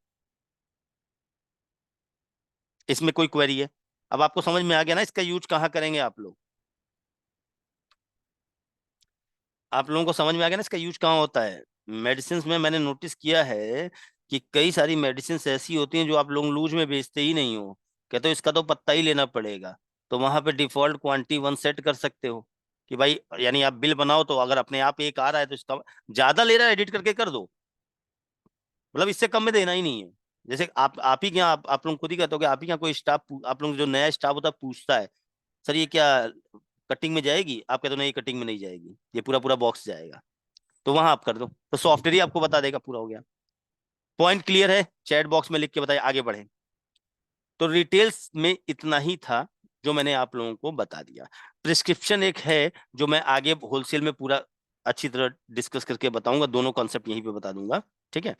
इसमें कोई क्वेरी है? अब आपको समझ में आ गया ना इसका यूज कहाँ करेंगे आप लोग? आप लोगों को समझ में आ गया ना इसका यूज कहाँ होता है? मेडिसिन में मैंने नोटिस किया है कि कई सारी मेडिसिन ऐसी होती हैं जो आप लोग लूज में बेचते ही नहीं हो, कहते हो इसका तो पत्ता ही लेना पड़ेगा, तो वहां पे डिफॉल्ट क्वांटिटी 1 सेट कर सकते हो कि भाई, यानी आप बिल बनाओ तो अगर अपने आप एक आ रहा है तो इसका ज्यादा ले रहा है एडिट करके कर दो, मतलब इससे कम में देना ही नहीं है। जैसे आप ही क्या, आप लोग खुद ही कहते हो कि आप ही क्या, कोई स्टाफ, आप लोग जो नया स्टाफ होता है पूछता है सर ये क्या कटिंग में जाएगी, आप कहते हो नहीं कटिंग में नहीं जाएगी, ये पूरा पूरा बॉक्स जाएगा, तो वहां आप कर दो, तो सॉफ्टवेयर ही आपको बता देगा, पूरा हो गया। पॉइंट क्लियर है? चैट बॉक्स में लिख के बताइए, आगे बढ़े। तो रिटेल्स में इतना ही था जो मैंने आप लोगों को बता दिया। प्रिस्क्रिप्शन एक है जो मैं आगे होलसेल में पूरा अच्छी तरह डिस्कस करके बताऊंगा, दोनों कॉन्सेप्ट यहीं पे बता दूंगा, ठीक है?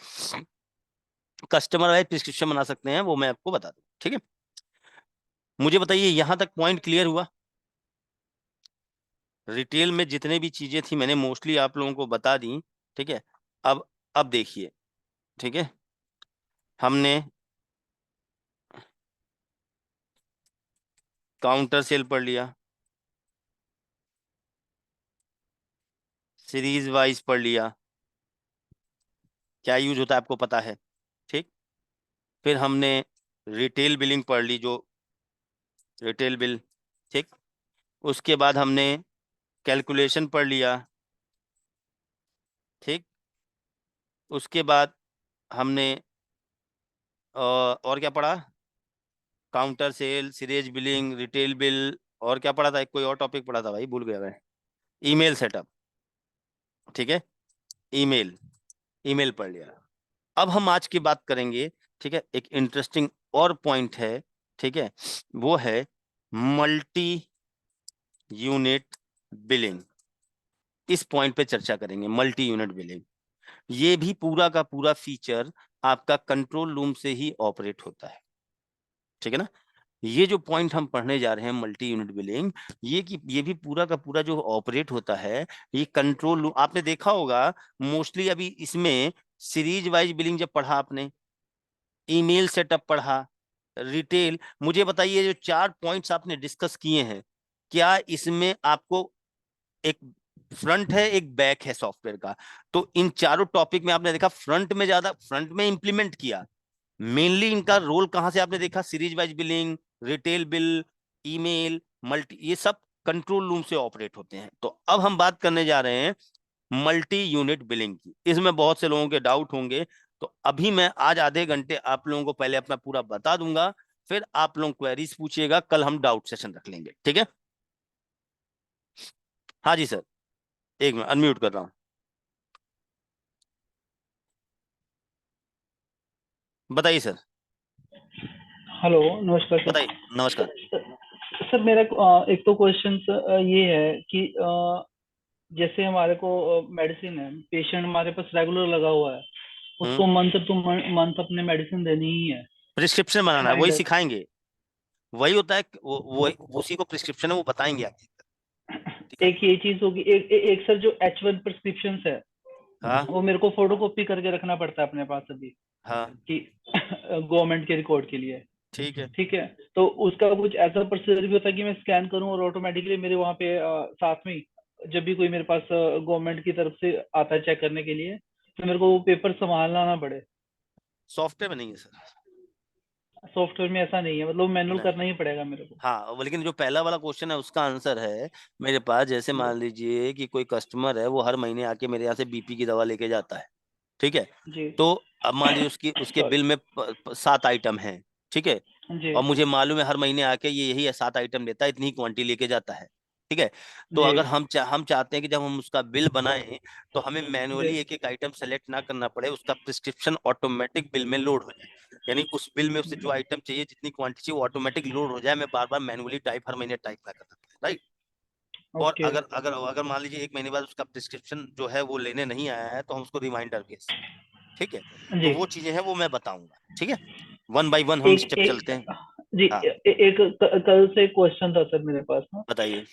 कस्टमर वाइज प्रिस्क्रिप्शन बना सकते हैं वो मैं आपको बता दूं, ठीक है? मुझे बताइए यहां तक पॉइंट क्लियर हुआ? रिटेल में जितने भी चीजें थी मैंने मोस्टली आप लोगों को बता दी, ठीक है? अब देखिए, ठीक है, हमने काउंटर सेल पढ़ लिया, सीरीज वाइज पढ़ लिया, क्या यूज होता है आपको पता है, ठीक? फिर हमने रिटेल बिलिंग पढ़ ली, जो रिटेल बिल, ठीक? उसके बाद हमने कैलकुलेशन पढ़ लिया, ठीक? उसके बाद हमने और क्या पढ़ा? Counter sale, series billing, retail bill, और क्या पढ़ा था? एक कोई और टॉपिक पढ़ा था भाई, भूल गया मैं। ईमेल सेटअप, ठीक है, ईमेल, ईमेल पढ़ लिया। अब हम आज की बात करेंगे, ठीक है, एक इंटरेस्टिंग और पॉइंट है, ठीक है, वो है मल्टी यूनिट बिलिंग। इस पॉइंट पे चर्चा करेंगे, मल्टी यूनिट बिलिंग। ये भी पूरा का पूरा फीचर आपका कंट्रोल रूम से ही ऑपरेट होता है, ठीक है ना? ये जो पॉइंट हम पढ़ने जा रहे हैं मल्टी यूनिट बिलिंग, ये भी पूरा का पूरा जो ऑपरेट होता है, ये कंट्रोल रूम, आपने देखा होगा मोस्टली अभी इसमें सीरीज वाइज बिलिंग जब पढ़ा आपने, ईमेल सेटअप पढ़ा, रिटेल, मुझे बताइए जो 4 पॉइंट्स आपने डिस्कस किए हैं, क्या इसमें आपको एक फ्रंट है एक बैक है सॉफ्टवेयर का? तो इन चारों टॉपिक में आपने देखा फ्रंट में ज्यादा, फ्रंट में इंप्लीमेंट किया, मेनली इनका रोल कहां से आपने देखा? Series wise billing, retail bill, email, multi, ये सब कंट्रोल रूम से ऑपरेट होते हैं। तो अब हम बात करने जा रहे हैं मल्टी यूनिट बिलिंग की। इसमें बहुत से लोगों के डाउट होंगे, तो अभी मैं आज आधे घंटे आप लोगों को पहले अपना पूरा बता दूंगा, फिर आप लोग क्वेरीज पूछिएगा, कल हम डाउट सेशन रख लेंगे, ठीक है? हाँ जी सर, एक मिनट अनम्यूट कर रहा हूँ, बताइए सर, हेलो, नमस्कार सर। बताइए, नमस्कार। सर मेरा एक तो क्वेश्चन ये है कि जैसे हमारे को मेडिसिन है, पेशेंट हमारे पास रेगुलर लगा हुआ है, उसको मंथ टू मंथ अपने मेडिसिन देनी ही है। प्रिस्क्रिप्शन बनाना है, वही एंड सिखाएंगे, वही होता है, वो उसी को प्रिस्क्रिप्शन है, वो बताएंगे आगे, ठीक है? एक ये चीज होगी, एक सर जो H1 प्रिस्क्रिप्शन है, हाँ वो मेरे को फोटोकॉपी करके रखना पड़ता है अपने पास अभी, हाँ, कि गवर्नमेंट के रिकॉर्ड के लिए। ठीक है। ठीक है, तो उसका कुछ ऐसा प्रोसीजर भी होता है कि मैं स्कैन करूं और ऑटोमेटिकली मेरे वहां पे साथ में ही, जब भी कोई मेरे पास गवर्नमेंट की तरफ से आता है चेक करने के लिए, तो मेरे को वो पेपर संभालना ना पड़े? सॉफ्टवेयर में नहीं है सर, सॉफ्टवेयर में ऐसा नहीं है, मतलब मैनुअल नहीं। करना ही पड़ेगा मेरे को। हाँ, वो लेकिन जो पहला वाला क्वेश्चन है उसका आंसर है मेरे पास। जैसे जी मान लीजिए कि कोई कस्टमर है, वो हर महीने आके मेरे यहाँ से बीपी की दवा लेके जाता है, ठीक है। जी तो अब मान लीजिए उसके सॉरी बिल में 7 आइटम हैं, ठीक है। जी और मुझे मालूम है हर महीने आके ये यही 7 आइटम लेता है, इतनी क्वांटिटी लेके जाता है, ठीक है। तो जी अगर हम चाहते हैं कि जब हम उसका बिल बनाएं तो हमें जी मैनुअली एक एक आइटम सेलेक्ट ना करना पड़े, उसका प्रिस्क्रिप्शन ऑटोमेटिक बिल में लोड हो जाए। यानी उस बिल में उसे जो आइटम चाहिए, जितनी क्वांटिटी चाहिए, वो ऑटोमेटिक लोड हो जाए, मैं बार बार मैनुअली टाइप हर महीने टाइप ना करना पड़े, राइट। और ओके अगर अगर अगर मान लीजिए 1 महीने बाद उसका प्रिस्क्रिप्शन जो है वो लेने नहीं आया है, तो हम उसको रिमाइंडर भेज सकते हैं, ठीक है। तो जी। वो चीजें हैं वो मैं बताऊंगा, ठीक है। 1 बाय 1 हम एक स्टेप एक चलते हैं। जी हाँ, एक कल से क्वेश्चन था सर मेरे पास ना। बताइए।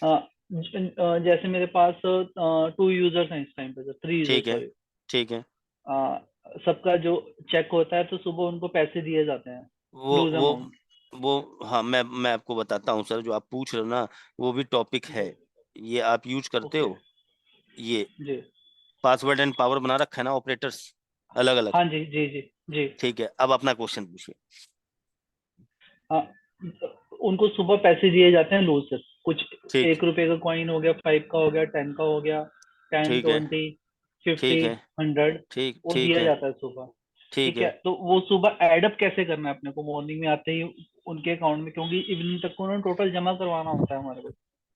जैसे मेरे पास 2 यूजर्स हैं इस टाइम पे, सर 3 यूजर्स ठीक है, सॉरी। ठीक है। सबका जो चेक होता है तो सुबह उनको पैसे दिए जाते हैं, वो लूज वो अमाउंट। वो हाँ, मैं आपको बताता हूँ सर, जो आप पूछ रहे हो ना, वो भी टॉपिक है। जी ये आप यूज करते ओके हो, ये जी पासवर्ड एंड पावर बना रखा है ना ऑपरेटर्स, अलग अलग। हाँ जी जी जी जी। ठीक है, अब अपना क्वेश्चन पूछिए। हाँ, उनको सुबह पैसे दिए जाते हैं लूज सर, कुछ ठीक, 1 रुपए का कॉइन हो गया, 5 का हो गया, 10 का हो गया, 10, ठीक है, 20, ठीक 50, है, 100, ठीक, वो ठीक दिया है, जाता है सुबह। ठीक ठीक है, है। तो वो सुबह एडअप कैसे करना है अपने को मॉर्निंग में आते ही उनके अकाउंट में, क्योंकि इवनिंग तक को उन्होंने टोटल जमा करवाना होता है हमारे को।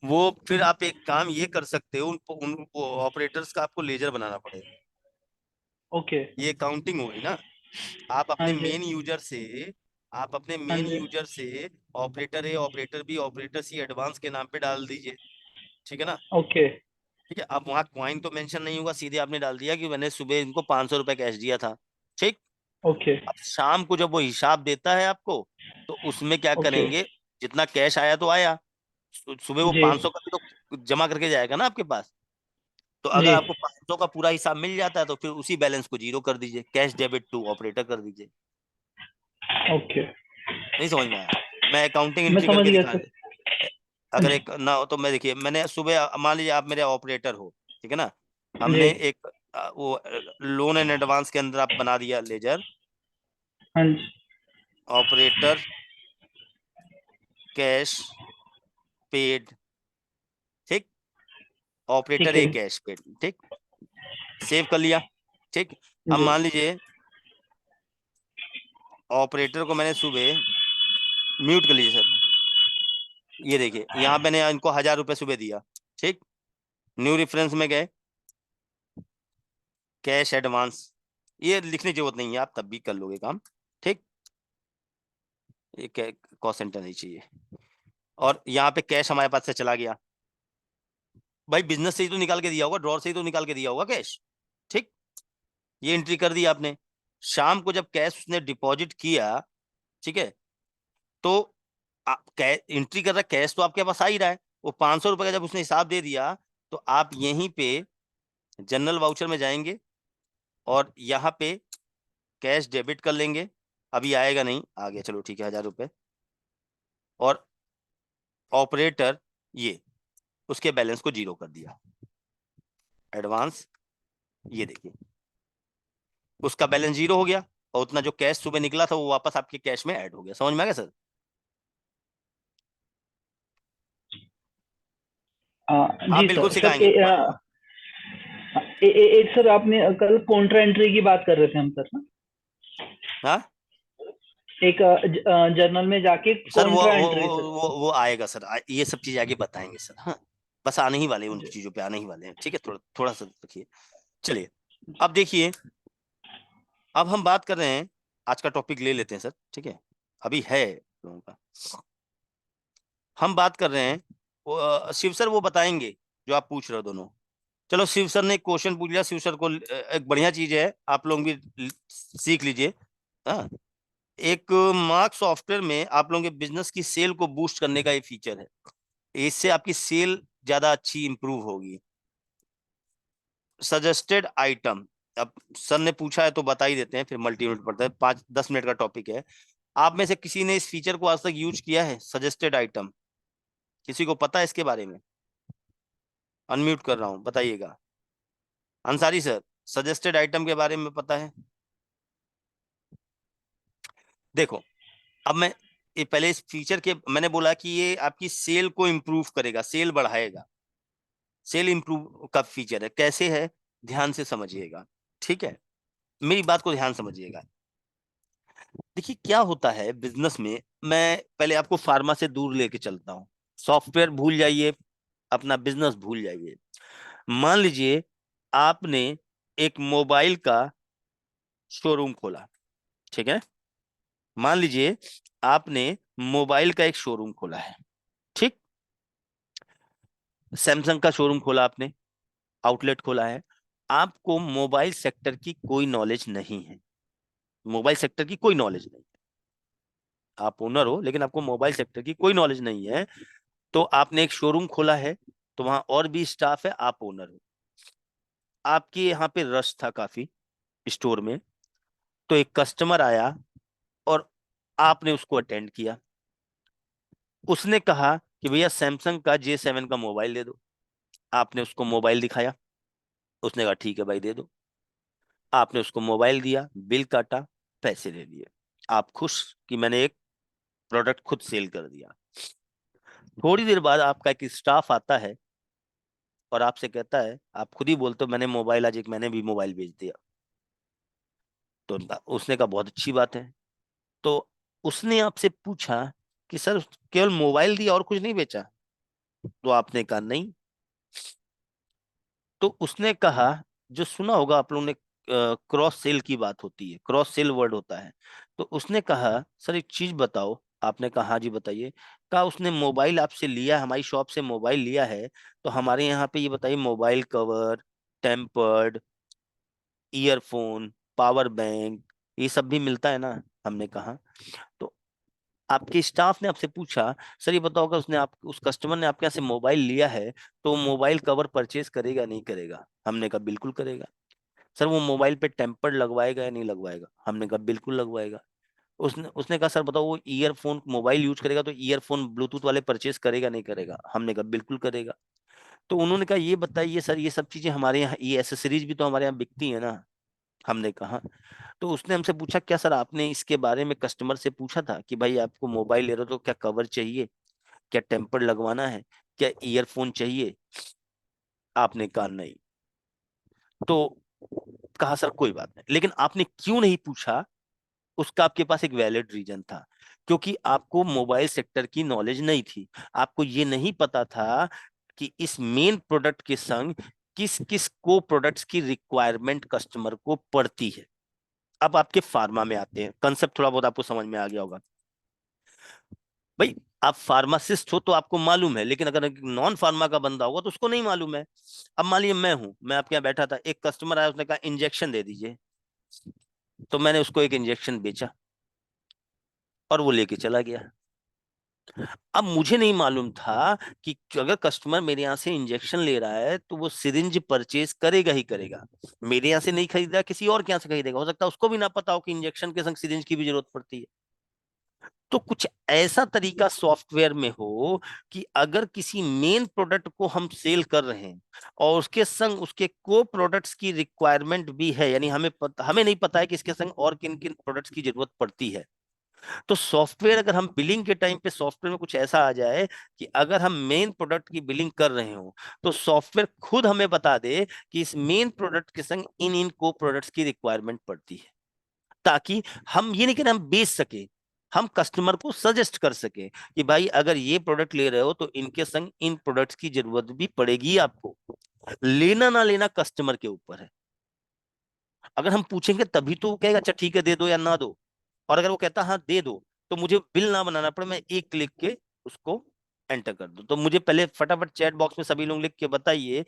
वो फिर आप एक काम ये कर सकते हो, उन ऑपरेटर्स का आपको लेजर बनाना पड़ेगा। ओके। ये काउंटिंग होगी ना। आप हाँ अपने जी मेन यूजर से आप अपने हाँ मेन जी यूजर से operator A, operator B, operator C advance के नाम पे डाल दीजिए, ठीक है ना। ओके ठीक है, अब वहाँ क्वाइन तो मेंशन नहीं होगा, सीधे आपने डाल दिया कि मैंने सुबह इनको 500 रुपए कैश दिया था, ठीक। ओके अब शाम को जब वो हिसाब देता है आपको, तो उसमें क्या ओके करेंगे, जितना कैश आया तो आया, सुबह वो जी 500 का भी तो जमा करके जाएगा ना आपके पास। तो अगर जी आपको 500 का पूरा हिसाब मिल जाता है, तो फिर उसी बैलेंस को जीरो कर दीजिए, कैश डेबिट टू ऑपरेटर कर दीजिए। ओके। नहीं समझ में आया? मैं अकाउंटिंग मैं एंट्री समझ करके गया दिखा, सर। अगर जी एक ना हो तो मैं, देखिए मैंने सुबह, मान लीजिए आप मेरे ऑपरेटर हो, ठीक है ना। जी हमने एक वो लोन एंड एडवांस के अंदर आप बना दिया लेजर, हाँ जी ऑपरेटर कैश पेड, ठीक। ठीक ऑपरेटर है ए कैश पेड, ठीक। सेव कर लिया, ठीक। अब जी मान लीजिए ऑपरेटर को मैंने सुबह म्यूट कर लीजिए सर। ये देखिए यहाँ मैंने इनको 1000 रुपए सुबह दिया, ठीक। न्यू रेफरेंस में गए, कैश एडवांस, ये लिखने की जरूरत नहीं है, आप तब भी कर लोगे काम, ठीक। ये कॉस्ट सेंटर नहीं चाहिए। और यहाँ पे कैश हमारे पास से चला गया, भाई बिजनेस से ही तो निकाल के दिया होगा, ड्रॉर से ही तो निकाल के दिया होगा कैश, ठीक। ये एंट्री कर दी आपने। शाम को जब कैश उसने डिपॉजिट किया, ठीक है, तो एंट्री कर रहा, कैश तो आपके पास आ ही रहा है। वो 500 रुपए का जब उसने हिसाब दे दिया, तो आप यहीं पे जनरल वाउचर में जाएंगे और यहाँ पे कैश डेबिट कर लेंगे। अभी आएगा नहीं, आ गया, चलो ठीक है, 1000 रुपए। और ऑपरेटर ये उसके बैलेंस को जीरो कर दिया, एडवांस, ये देखिए उसका बैलेंस जीरो हो गया, और उतना जो कैश सुबह निकला था वो वापस आपके कैश में ऐड हो गया। समझ में आ गया सर? हाँ जी बिल्कुल सर। सर सिखाएंगे। एक सर आपने कल कॉन्ट्रा एंट्री की बात कर रहे थे हम सर ना, हाँ एक जर्नल में जाके सर, वो कॉन्ट्रा वो एंट्री वो सर। वो आएगा सर, ये सब चीज आगे बताएंगे सर। हाँ, बस आने ही वाले हैं, उन जी चीजों पे आने ही वाले हैं, ठीक है। थोड़ा थोड़ा सा रखिए। चलिए, अब देखिए, अब हम बात कर रहे हैं, आज का टॉपिक ले लेते हैं सर, ठीक है। अभी है लोगों का, हम बात कर रहे हैं शिव सर वो बताएंगे जो आप पूछ रहे हो दोनों। चलो, शिव सर ने एक क्वेश्चन पूछ लिया, शिव सर को एक बढ़िया चीज है, आप लोग भी सीख लीजिए। हाँ, एक मार्क सॉफ्टवेयर में आप लोगों के बिजनेस की सेल को बूस्ट करने का ये फीचर है, इससे आपकी सेल ज्यादा अच्छी इंप्रूव होगी। सजेस्टेड आइटम, अब सर ने पूछा है तो बता ही देते हैं, फिर मल्टी मिनट पड़ता है, 5-10 मिनट का टॉपिक है। आप में से किसी ने इस फीचर को आज तक यूज किया है, सजेस्टेड आइटम? किसी को पता है इसके बारे में? अनम्यूट कर रहा हूं, बताइएगा। अंसारी सर, सजेस्टेड आइटम के बारे में पता है? देखो, अब मैं ये पहले इस फीचर के मैंने बोला कि ये आपकी सेल को इम्प्रूव करेगा, सेल बढ़ाएगा, सेल इम्प्रूव का फीचर है। कैसे है, ध्यान से समझिएगा, ठीक है, मेरी बात को ध्यान समझिएगा। देखिए क्या होता है बिजनेस में, मैं पहले आपको फार्मा से दूर लेके चलता हूँ। सॉफ्टवेयर भूल जाइए, अपना बिजनेस भूल जाइए। मान लीजिए आपने एक मोबाइल का शोरूम खोला, ठीक है, मान लीजिए आपने मोबाइल का एक शोरूम खोला है, ठीक, सैमसंग का शोरूम खोला आपने, आउटलेट खोला है। आपको मोबाइल सेक्टर की कोई नॉलेज नहीं है, मोबाइल सेक्टर की कोई नॉलेज नहीं, आप ओनर हो लेकिन आपको मोबाइल सेक्टर की कोई नॉलेज नहीं है। तो आपने एक शोरूम खोला है, तो वहां और भी स्टाफ है, आप ओनर हो, आपके यहाँ पे रश था काफी स्टोर में, तो एक कस्टमर आया और आपने उसको अटेंड किया। उसने कहा कि भैया सैमसंग का J7 का मोबाइल दे दो। आपने उसको मोबाइल दिखाया, उसने कहा ठीक है भाई दे दो। आपने उसको मोबाइल दिया, बिल काटा, पैसे ले लिए, आप खुश कि मैंने एक प्रोडक्ट खुद सेल कर दिया। थोड़ी देर बाद आपका एक स्टाफ आता है और आपसे कहता है, आप खुद ही बोलते हो मैंने मोबाइल आज एक मैंने भी मोबाइल बेच दिया। तो उसने कहा बहुत अच्छी बात है। तो उसने आपसे पूछा कि सर केवल मोबाइल दिया और कुछ नहीं बेचा? तो आपने कहा नहीं। तो उसने कहा, जो सुना होगा आप लोगों ने, क्रॉस सेल की बात होती है, क्रॉस सेल वर्ड होता है। तो उसने कहा सर एक चीज बताओ। आपने कहा हाँ जी बताइए। कहा उसने मोबाइल आपसे लिया, हमारी शॉप से मोबाइल लिया है, तो हमारे यहाँ पे ये बताइए mobile cover, tempered, earphone, power bank, ये सब भी मिलता है ना? हमने कहा। तो आपके स्टाफ ने आपसे पूछा सर ये बताओ, अगर उसने आप उस कस्टमर ने आपके यहाँ से मोबाइल लिया है तो मोबाइल कवर परचेज करेगा नहीं करेगा? हमने कहा बिल्कुल करेगा। सर वो मोबाइल पे टेम्पर्ड लगवाएगा या नहीं लगवाएगा? हमने कहा बिल्कुल लगवाएगा। उसने उसने कहा सर बताओ वो ईयरफोन मोबाइल यूज करेगा तो ईयरफोन ब्लूटूथ वाले परचेज करेगा नहीं करेगा? हमने कहा बिल्कुल करेगा। तो उन्होंने कहा ये बताइए सर ये सब चीजें हमारे यहाँ, ये एसेसरीज भी तो हमारे यहाँ बिकती है ना? हमने कहा। तो उसने हमसे पूछा क्या सर आपने इसके बारे में कस्टमर से पूछा था कि भाई आपको मोबाइल ले रहे हो तो क्या कवर चाहिए, क्या टेम्पर लगवाना है, क्या ईयरफोन चाहिए? आपने कहा नहीं। तो कहा सर कोई बात नहीं, लेकिन आपने क्यों नहीं पूछा? उसका आपके पास एक वैलिड रीजन था, क्योंकि आपको मोबाइल सेक्टर की नॉलेज नहीं थी। आपको ये नहीं पता था कि इस मेन प्रोडक्ट के संग किस किस को प्रोडक्ट्स की रिक्वायरमेंट कस्टमर को पड़ती है। अब आपके फार्मा में आते हैं, कंसेप्ट थोड़ा बहुत आपको समझ में आ गया होगा। भाई आप फार्मासिस्ट हो तो आपको मालूम है, लेकिन अगर नॉन फार्मा का बंदा होगा तो उसको नहीं मालूम है। अब मान लीजिए मैं आपके यहाँ बैठा था, एक कस्टमर आया, उसने कहा इंजेक्शन दे दीजिए, तो मैंने उसको एक इंजेक्शन बेचा और वो लेके चला गया। अब मुझे नहीं मालूम था कि अगर कस्टमर मेरे यहाँ से इंजेक्शन ले रहा है तो वो सिरिंज परचेज करेगा ही करेगा, मेरे यहाँ से नहीं खरीदा किसी और के यहाँ से खरीदेगा। हो सकता है उसको भी ना पता हो कि इंजेक्शन के संग सिरिंज की भी जरूरत पड़ती है। तो कुछ ऐसा तरीका सॉफ्टवेयर में हो कि अगर किसी मेन प्रोडक्ट को हम सेल कर रहे हैं और उसके संग उसके को प्रोडक्ट्स की रिक्वायरमेंट भी है, यानी हमें नहीं पता है कि इसके संग और किन किन प्रोडक्ट्स की जरूरत पड़ती है, तो सॉफ्टवेयर अगर हम बिलिंग के टाइम पे सॉफ्टवेयर में कुछ ऐसा आ जाए कि अगर हम मेन प्रोडक्ट की बिलिंग कर रहे हो तो सॉफ्टवेयर खुद हमें बता दे कि इस मेन प्रोडक्ट के संग इन इन को प्रोडक्ट्स की रिक्वायरमेंट पड़ती है, ताकि हम ये नहीं कि हम बेच सके, हम कस्टमर को सजेस्ट कर सके कि भाई अगर ये प्रोडक्ट ले रहे हो तो इनके संग इन प्रोडक्ट्स की जरूरत भी पड़ेगी आपको। लेना ना लेना कस्टमर के ऊपर है। अगर हम पूछेंगे तभी तो वो कहेगा अच्छा ठीक है दे दो या ना दो। और अगर वो कहता हाँ दे दो, तो मुझे बिल ना बनाना पड़े, मैं एक क्लिक के उसको एंटर कर दूं। तो मुझे पहले फटाफट चैट बॉक्स में सभी लोग लिख के बताइए,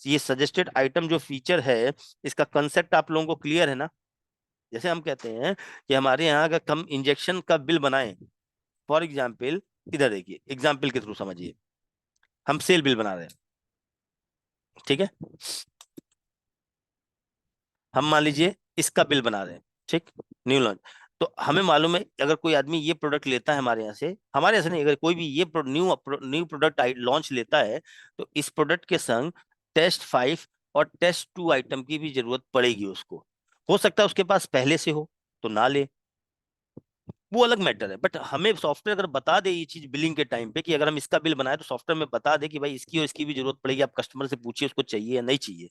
ये सजेस्टेड आइटम जो फीचर है, इसका कंसेप्ट आप लोगों को क्लियर है ना? जैसे हम कहते हैं कि हमारे यहाँ अगर हम इंजेक्शन का बिल बनाएं, फॉर एग्जाम्पल, इधर देखिए एग्जाम्पल के थ्रू समझिए, हम सेल बिल बना रहे हैं, ठीक है, हम मान लीजिए इसका बिल बना रहे हैं, ठीक, न्यू लॉन्च। तो हमें मालूम है अगर कोई आदमी ये प्रोडक्ट लेता है हमारे यहाँ से नहीं, अगर कोई भी ये न्यू प्रोडक्ट लॉन्च लेता है तो इस प्रोडक्ट के संग टेस्ट 5 और टेस्ट 2 आइटम की भी जरूरत पड़ेगी उसको। हो सकता है उसके पास पहले से हो तो ना ले, वो अलग मैटर है। बट हमें सॉफ्टवेयर अगर बता दे ये चीज बिलिंग के टाइम पे कि अगर हम इसका बिल बनाए तो सॉफ्टवेयर में बता दे कि भाई इसकी और इसकी भी जरूरत पड़ेगी, आप कस्टमर से पूछिए उसको चाहिए या नहीं चाहिए,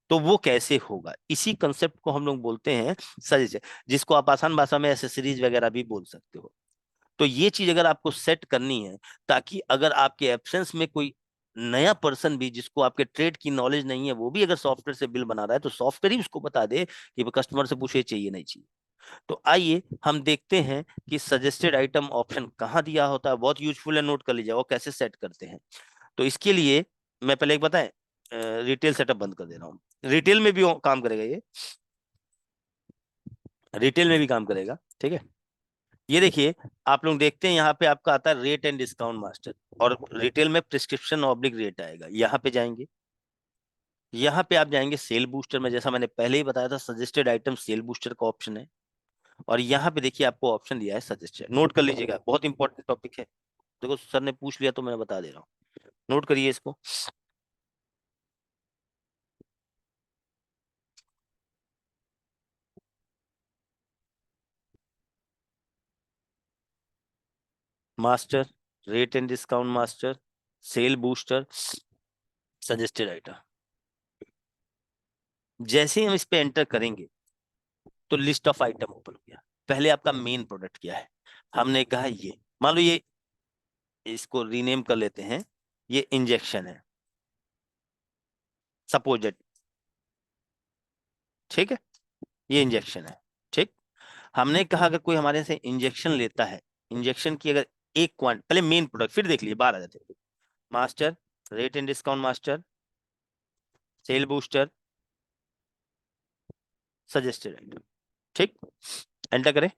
तो वो कैसे होगा? इसी कंसेप्ट को हम लोग बोलते हैं सजेशन, जिसको आप आसान भाषा में एसेसरीज वगैरह भी बोल सकते हो। तो ये चीज अगर आपको सेट करनी है, ताकि अगर आपके एब्सेंस में कोई नया पर्सन भी जिसको आपके ट्रेड की नॉलेज नहीं है वो भी अगर सॉफ्टवेयर से बिल बना रहा है तो सॉफ्टवेयर ही उसको बता दे कि कस्टमर से पूछे चाहिए नहीं चाहिए। तो आइए हम देखते हैं कि सजेस्टेड आइटम ऑप्शन कहाँ दिया होता है, बहुत यूजफुल है, नोट कर लीजिए, वो कैसे सेट करते हैं। तो इसके लिए मैं पहले एक बताएं, रिटेल सेटअप बंद कर दे रहा हूँ। रिटेल में भी काम करेगा ये, रिटेल में भी काम करेगा, ठीक है। ये देखिए, आप लोग देखते हैं यहाँ पे आपका आता है रेट एंड डिस्काउंट मास्टर, और रिटेल में प्रिस्क्रिप्शन ऑब्लिक रेट आएगा। यहाँ पे जाएंगे, यहाँ पे आप जाएंगे सेल बूस्टर में, जैसा मैंने पहले ही बताया था सजेस्टेड आइटम सेल बूस्टर का ऑप्शन है। और यहाँ पे देखिए आपको ऑप्शन दिया है सजेस्टेड, नोट कर लीजिएगा, बहुत इंपॉर्टेंट टॉपिक है। देखो सर ने पूछ लिया तो मैं बता दे रहा हूँ, नोट करिए इसको। Master, rate and discount master, sale booster, suggested item. जैसे ही हम इस पे एंटर करेंगे तो लिस्ट ऑफ आइटम ओपन हो गया। पहले आपका मेन प्रोडक्ट क्या है, हमने कहा ये, मान लो ये, इसको रीनेम कर लेते हैं, ये इंजेक्शन है सपोजेड, ठीक है, ये इंजेक्शन है, ठीक। हमने कहा अगर कोई हमारे से इंजेक्शन लेता है, इंजेक्शन की अगर एक क्वांट, पहले मेन प्रोडक्ट, फिर देख लीजिए बाहर आ जाते हैं। Master, rate and discount master, sale booster, suggested item, ठीक। एंटर करें,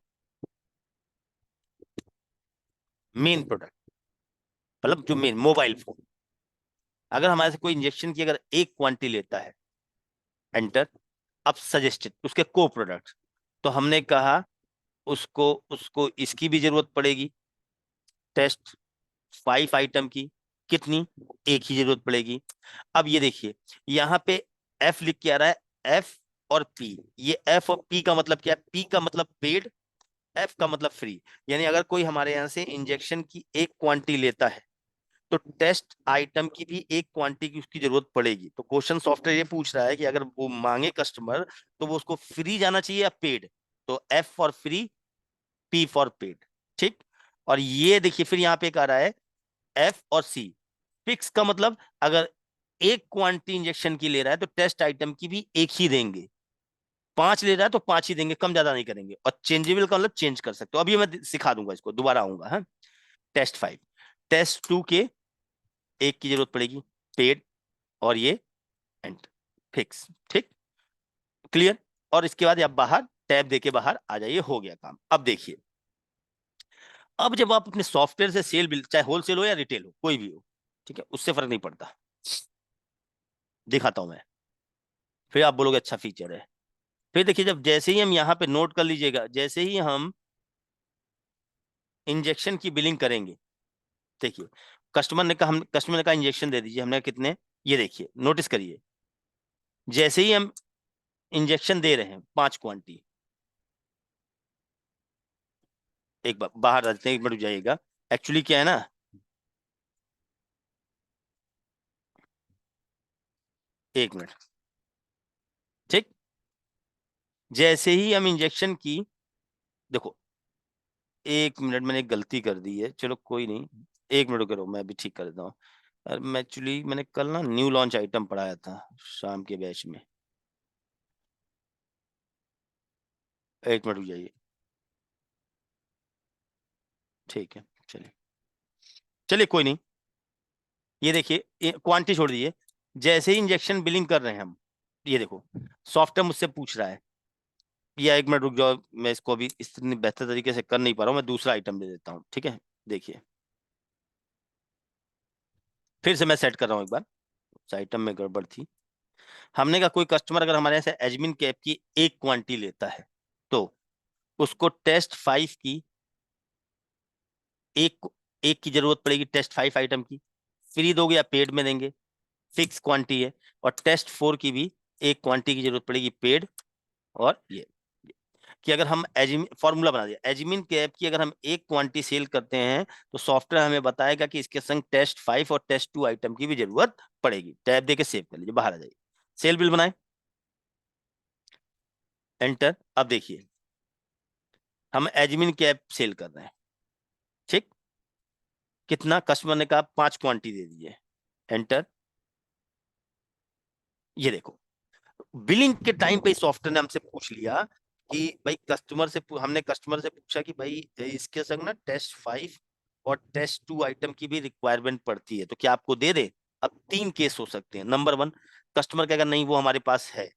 मेन प्रोडक्ट मतलब जो मेन मोबाइल फोन, अगर हमारे से कोई इंजेक्शन की अगर एक क्वांटिटी लेता है, एंटर। अब सजेस्टेड उसके को प्रोडक्ट, तो हमने कहा उसको उसको इसकी भी जरूरत पड़ेगी, टेस्ट 5 आइटम की, कितनी, एक ही जरूरत पड़ेगी। अब ये देखिए यहाँ पे एफ लिख के आ रहा है, एफ और पी। ये एफ और पी का मतलब क्या है, पी का मतलब पेड, एफ का मतलब फ्री। यानी अगर कोई हमारे यहाँ से इंजेक्शन की एक क्वांटिटी लेता है तो टेस्ट आइटम की भी एक क्वांटिटी की उसकी जरूरत पड़ेगी। तो क्वेश्चन सॉफ्टवेयर ये पूछ रहा है कि अगर वो मांगे कस्टमर तो वो उसको फ्री जाना चाहिए या पेड, तो F for free, P for paid, ठीक। और ये देखिए फिर यहाँ पे एक आ रहा है एफ और सी। फिक्स का मतलब अगर एक क्वांटिटी इंजेक्शन की ले रहा है तो टेस्ट आइटम की भी एक ही देंगे, 5 ले रहा है तो 5 ही देंगे, कम ज्यादा नहीं करेंगे। और चेंजेबल का मतलब चेंज कर सकते हो, अभी मैं सिखा दूंगा इसको, दोबारा आऊंगा। हाँ, टेस्ट 5, टेस्ट 2 के एक की जरूरत पड़ेगी, पेड, और ये एंड फिक्स, ठीक, क्लियर। और इसके बाद आप बाहर टैब देके बाहर आ जाइए, हो गया काम। अब देखिए, अब जब आप अपने सॉफ्टवेयर से सेल बिल, चाहे होलसेल हो या रिटेल हो, कोई भी हो, ठीक है, उससे फर्क नहीं पड़ता, दिखाता हूं मैं, फिर आप बोलोगे अच्छा फीचर है। फिर देखिए, जब जैसे ही हम यहाँ पे नोट कर लीजिएगा, जैसे ही हम इंजेक्शन की बिलिंग करेंगे, देखिए कस्टमर ने कहा इंजेक्शन दे दीजिए, हमने कितने, ये देखिए नोटिस करिए, जैसे ही हम इंजेक्शन दे रहे हैं 5 क्वांटिटी, एक बार बाहर आ जाते हैं, एक मिनट रुक जाइएगा। एक्चुअली क्या है ना, एक मिनट, ठीक। जैसे ही हम इंजेक्शन की, देखो एक मिनट, मैंने एक गलती कर दी है, चलो कोई नहीं, एक मिनट करो, मैं अभी ठीक कर देता हूँ। मैं एक्चुअली मैंने कल ना न्यू लॉन्च आइटम पढ़ाया था शाम के बैच में, एक मिनट रुक जाइए, ठीक है, चलिए चलिए कोई नहीं। ये देखिए क्वांटिटी छोड़ दीजिए, जैसे ही इंजेक्शन बिलिंग कर रहे हैं हम, ये देखो सॉफ्टवेयर मुझसे पूछ रहा है, या एक मिनट रुक जाओ, मैं इसको अभी इतनी बेहतर तरीके से कर नहीं पा रहा हूँ, मैं दूसरा आइटम दे देता हूँ, ठीक है। देखिए फिर से मैं सेट कर रहा हूँ एक बार, उस आइटम में गड़बड़ थी। हमने कहा कोई कस्टमर अगर हमारे यहाँ से एडमिन कैप की एक क्वांटिटी लेता है तो उसको टेस्ट 5 की एक एक की जरूरत पड़ेगी, टेस्ट 5 आइटम की, फ्री दोगे या पेड में देंगे, फिक्स क्वांटिटी है। और टेस्ट 4 की भी एक क्वांटिटी की जरूरत पड़ेगी, पेड, और ये कि अगर हम फॉर्मूला बना दिया, एजमिन कैप की अगर हम एक क्वांटिटी सेल करते हैं तो सॉफ्टवेयर हमें बताएगा कि इसके संग टेस्ट 5 और टेस्ट 2 आइटम की भी जरूरत पड़ेगी। टैब देके सेव कर लीजिए, बाहर आ जाइए, सेल बिल बनाए, एंटर। अब देखिए हम एजमिन कैप सेल कर रहे हैं, ठीक, कितना, कस्टमर ने कहा 5 क्वांटिटी दे दीजिए, एंटर। ये देखो बिलिंग के टाइम पे सॉफ्टवेयर ने हमसे पूछ लिया कि भाई हमने कस्टमर से पूछा कि भाई इसके संग ना टेस्ट 5 और टेस्ट 2 आइटम की भी रिक्वायरमेंट पड़ती है, तो क्या आपको दे दे। अब 3 केस हो सकते हैं। नंबर 1, कस्टमर कहेगा नहीं वो हमारे पास है,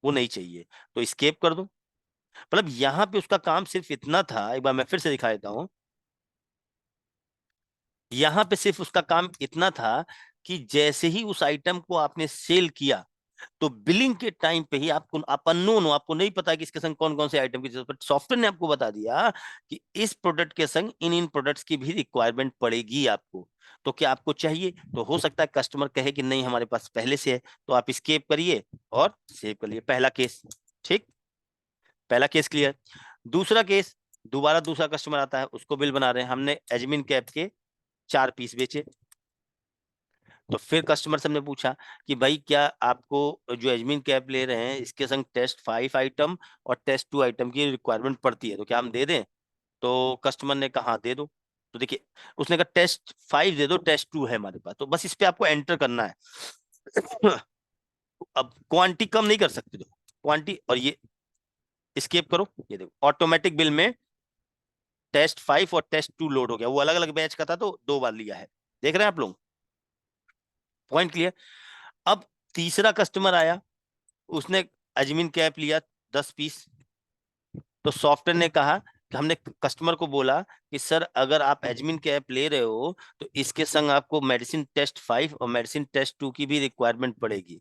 वो नहीं चाहिए, तो स्केप कर दो। मतलब यहाँ पे उसका काम सिर्फ इतना था, एक बार मैं फिर से दिखा देता हूँ, यहाँ पे सिर्फ उसका काम इतना था कि जैसे ही उस आइटम को आपने सेल किया तो बिलिंग के टाइम पे ही आप अननोन हो, आपको नहीं पता कि इसके संग कौन कौन से आइटम की जरूरत, बट सॉफ्टवेयर ने आपको बता दिया कि इस प्रोडक्ट के संग इन इन प्रोडक्ट्स की भी रिक्वायरमेंट पड़ेगी आपको, तो क्या आपको चाहिए। तो हो सकता है कस्टमर कहे कि नहीं हमारे पास पहले से है, तो आप स्केप करिए और सेव कर लिए, पहला केस, ठीक, पहला केस क्लियर। दूसरा केस, दोबारा दूसरा कस्टमर आता है, उसको बिल बना रहे हैं, हमने एजमिन कैप के 4 पीस बेचे, तो फिर कस्टमर से हमने पूछा कि भाई क्या आपको जो एजमिन कैप ले रहे हैं इसके संग टेस्ट 5 आइटम और टेस्ट 2 आइटम की रिक्वायरमेंट पड़ती है, तो क्या हम दे दें। तो कस्टमर ने कहा हाँ, दे दो। तो देखिए उसने कहा टेस्ट 5 दे दो, टेस्ट 2 है हमारे पास, तो बस इस पे आपको एंटर करना है। अब क्वांटिटी कम नहीं कर सकते, तो क्वांटिटी और ये स्केप करो, ये देखो ऑटोमेटिक बिल में टेस्ट 5 और टेस्ट 2 लोड हो गया, वो अलग अलग बैच का था तो 2 बार लिया है, देख रहे हैं आप लोग, पॉइंट क्लियर। अब तीसरा कस्टमर आया, उसने अजमीन कैप लिया 10 पीस, तो सॉफ्टवेयर ने कहा कि हमने कस्टमर को बोला कि सर अगर आप एजमिन कैप ले रहे हो तो इसके संग आपको मेडिसिन टेस्ट 5 और मेडिसिन टेस्ट 2 की भी रिक्वायरमेंट पड़ेगी,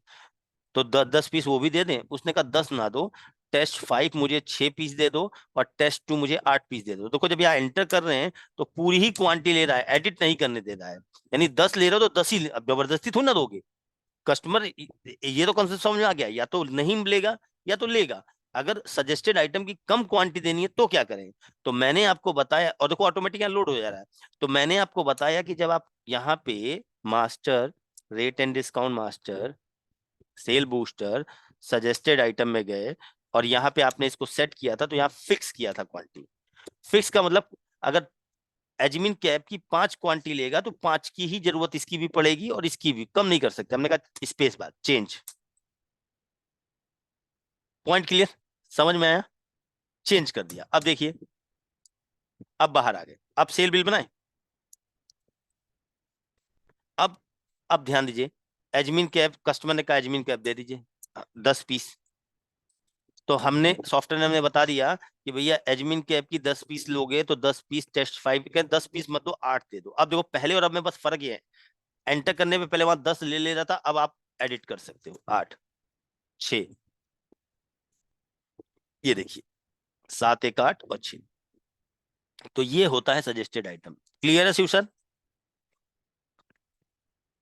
तो 10 पीस वो भी दे दें। उसने कहा 10 ना दो, टेस्ट 5 मुझे 6 पीस दे दो और टेस्ट 2 मुझे 8 पीस दे दो। देखो जब यहाँ एंटर कर रहे हैं तो पूरी ही क्वांटिटी ले रहा है, एडिट नहीं करने दे रहा है, यानी 10 ले रहे हो तो 10 ही, अब जबरदस्ती थोड़ी ना दोगे। कस्टमर ये तो कॉन्सेप्ट समझ में आ गया, या तो नहीं लेगा या तो लेगा। अगर सजेस्टेड आइटम की कम क्वांटिटी देनी है तो क्या करें, तो मैंने आपको बताया, और देखो ऑटोमेटिक यहाँ लोड हो जा रहा है, तो मैंने आपको बताया कि जब आप यहाँ पे master, rate and discount master, sale booster, suggested item में गए और यहाँ पे आपने इसको सेट किया था, तो यहाँ फिक्स किया था क्वांटिटी। फिक्स का मतलब अगर एजमिन कैप की 5 क्वांटिटी लेगा तो 5 की ही जरूरत इसकी भी पड़ेगी और इसकी भी, कम नहीं कर सकते। हमने कहा space bar change, point clear, समझ में आया, चेंज कर दिया। अब देखिए अब बाहर आ गए, अब सेल बिल बनाए। अब ध्यान दीजिए, एजमिन कैप कस्टमर ने कहा एजमिन कैप दे दीजिए 10 पीस, तो हमने सॉफ्टवेयर ने हमें बता दिया कि भैया एजमिन कैप की 10 पीस लोगे तो 10 पीस टेस्ट 5 के, 10 पीस मत दो 8 दे दो। अब देखो पहले और अब में बस फर्क ये है, एंटर करने में पहले वहां 10 ले ले रहा था, अब आप एडिट कर सकते हो 8 6, ये देखिए 7 1 8 और 6, तो ये होता है सजेस्टेड आइटम। क्लियर है शिव सर,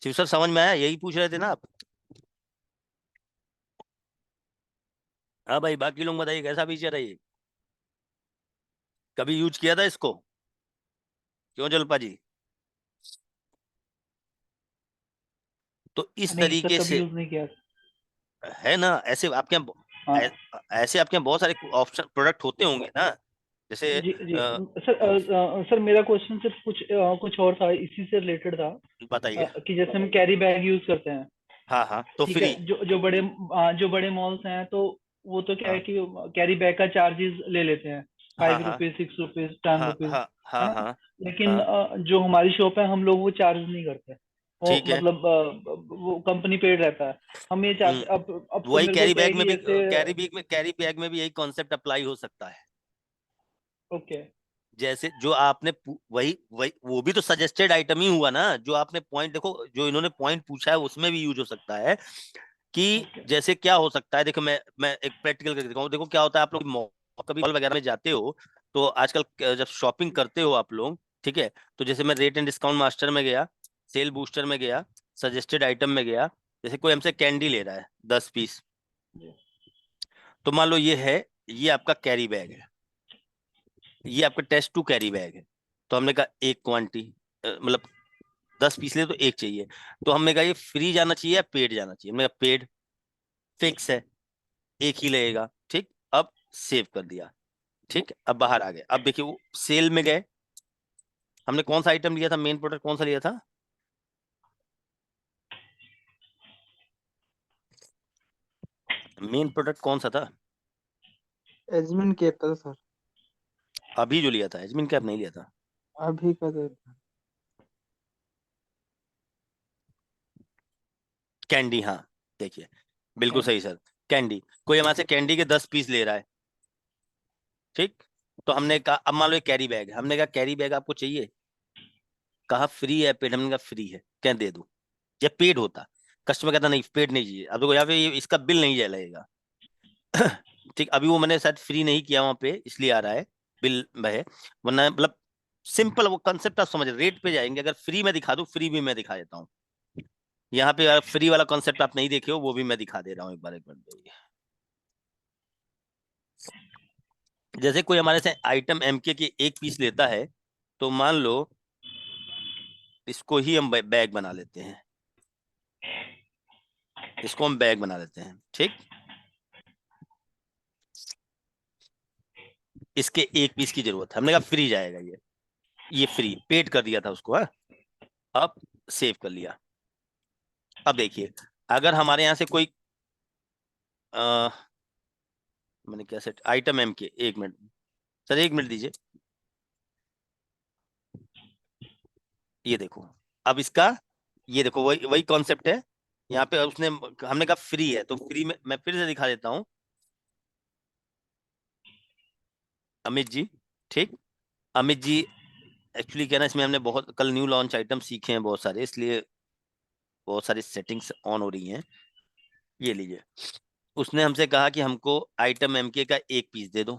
शिव सर समझ में आया, यही पूछ रहे थे ना आप। हाँ भाई बाकी लोग बताइए कैसा फीचर है ये, कभी यूज किया था इसको, क्यों जलपा जी। तो इस नहीं सर, तरीके कभी से यूज नहीं किया। है ना, ऐसे आपके यहाँ हाँ ऐसे आपके यहाँ बहुत सारे ऑप्शन प्रोडक्ट होते होंगे ना, जैसे जी जी। सर मेरा क्वेश्चन सिर्फ कुछ और था, इसी से रिलेटेड था। बताइए। कि जैसे हम कैरी बैग यूज करते हैं, हाँ हाँ तो ठीक है, फ्री। जो बड़े मॉल्स हैं तो वो तो क्या है हाँ कि कैरी बैग का चार्जेस ले लेते हैं, हाँ 5 रुपीज, 6 रुपीज, हाँ 10 रुपीज, हाँ है हाँ ना। हाँ लेकिन हाँ जो हमारी शॉप है हम लोग वो चार्ज नहीं करते, वो ठीक है। मतलब वो कंपनी पेड रहता है। हम ये चाहते, अब तो वही मेरे को कैरी क्या है बैग में कि भी, जैसे, कैरी बैग में भी यही कॉन्सेप्ट अप्लाई हो सकता है। ओके, जैसे जो आपने वही वही वो भी तो सजेस्टेड आइटम ही हुआ ना, जो आपने पॉइंट देखो, जो इन्होंने पॉइंट पूछा है उसमें भी यूज हो सकता है कि ओके, जैसे क्या हो सकता है। देखो मैं एक प्रैक्टिकल करके दिखाऊं, देखो क्या होता है, आप लोग कभी मॉल वगैरह में जाते हो तो आजकल जब शॉपिंग करते हो आप लोग, ठीक है, तो जैसे मैं रेट एंड डिस्काउंट मास्टर में गया, सेल बूस्टर में गया, सजेस्टेड आइटम में गया, जैसे कोई हमसे कैंडी ले रहा है 10 पीस, जी, तो मान लो ये है, ये आपका कैरी बैग है, ये आपका टेस्ट 2 कैरी बैग है, तो हमने कहा एक क्वांटिटी, मतलब 10 पीस ले तो एक चाहिए, तो हमने कहा ये फ्री जाना चाहिए या पेड जाना चाहिए, हमने कहा पेड, फिक्स है, एक ही लगेगा, ठीक। अब सेव कर दिया, ठीक। अब बाहर आ गए, अब देखिए वो सेल में गए, हमने कौन सा आइटम लिया था, मेन प्रोडक्ट कौन सा लिया था, मेन प्रोडक्ट कौन सा था, एजमिन केक था सर, अभी जो लिया था, एजमिन कैप नहीं लिया था, अभी का दे। कैंडी, हाँ देखिए बिल्कुल सही सर, कैंडी, कोई हमारे से कैंडी के 10 पीस ले रहा है, ठीक। तो हमने कहा, अब मान लो कैरी बैग, हमने कहा कैरी बैग आपको चाहिए, कहा फ्री है पेड, हमने कहा फ्री है, क्या दे दूं, या पेड होता, कस्टमर कहता नहीं पेड नहीं चाहिए, अब देखो यहाँ पे इसका बिल नहीं लगेगा ठीक। अभी वो मैंने शायद फ्री नहीं किया वहां पे, इसलिए आ रहा है बिल है, वरना मतलब सिंपल वो कंसेप्ट आप समझ, रेट पे जाएंगे, अगर फ्री में दिखा दूं, फ्री भी मैं दिखा देता हूँ, यहाँ पे अगर फ्री वाला कॉन्सेप्ट आप नहीं देखे हो वो भी मैं दिखा दे रहा हूँ, एक मिनट भैया। जैसे कोई हमारे से आइटम एमके के एक पीस लेता है, तो मान लो इसको ही हम बैग बना लेते हैं, इसको हम बैग बना लेते हैं, ठीक। इसके एक पीस की जरूरत है, हमने कहा फ्री जाएगा, ये फ्री पेड कर दिया था उसको, हाँ। अब सेव कर लिया, अब देखिए अगर हमारे यहाँ से कोई आ, मैंने क्या सेट आइटम एम के, एक मिनट सर, एक मिनट दीजिए, ये देखो, अब इसका ये देखो वही वही कॉन्सेप्ट है, यहाँ पे उसने, हमने कहा फ्री है, तो फ्री में मैं फिर से दिखा देता हूँ, अमित जी, ठीक। अमित जी, एक्चुअली क्या ना, इसमें हमने बहुत कल न्यू लॉन्च आइटम सीखे हैं बहुत सारे, इसलिए बहुत सारी सेटिंग्स ऑन हो रही हैं, ये लीजिए। उसने हमसे कहा कि हमको आइटम एमके का एक पीस दे दो,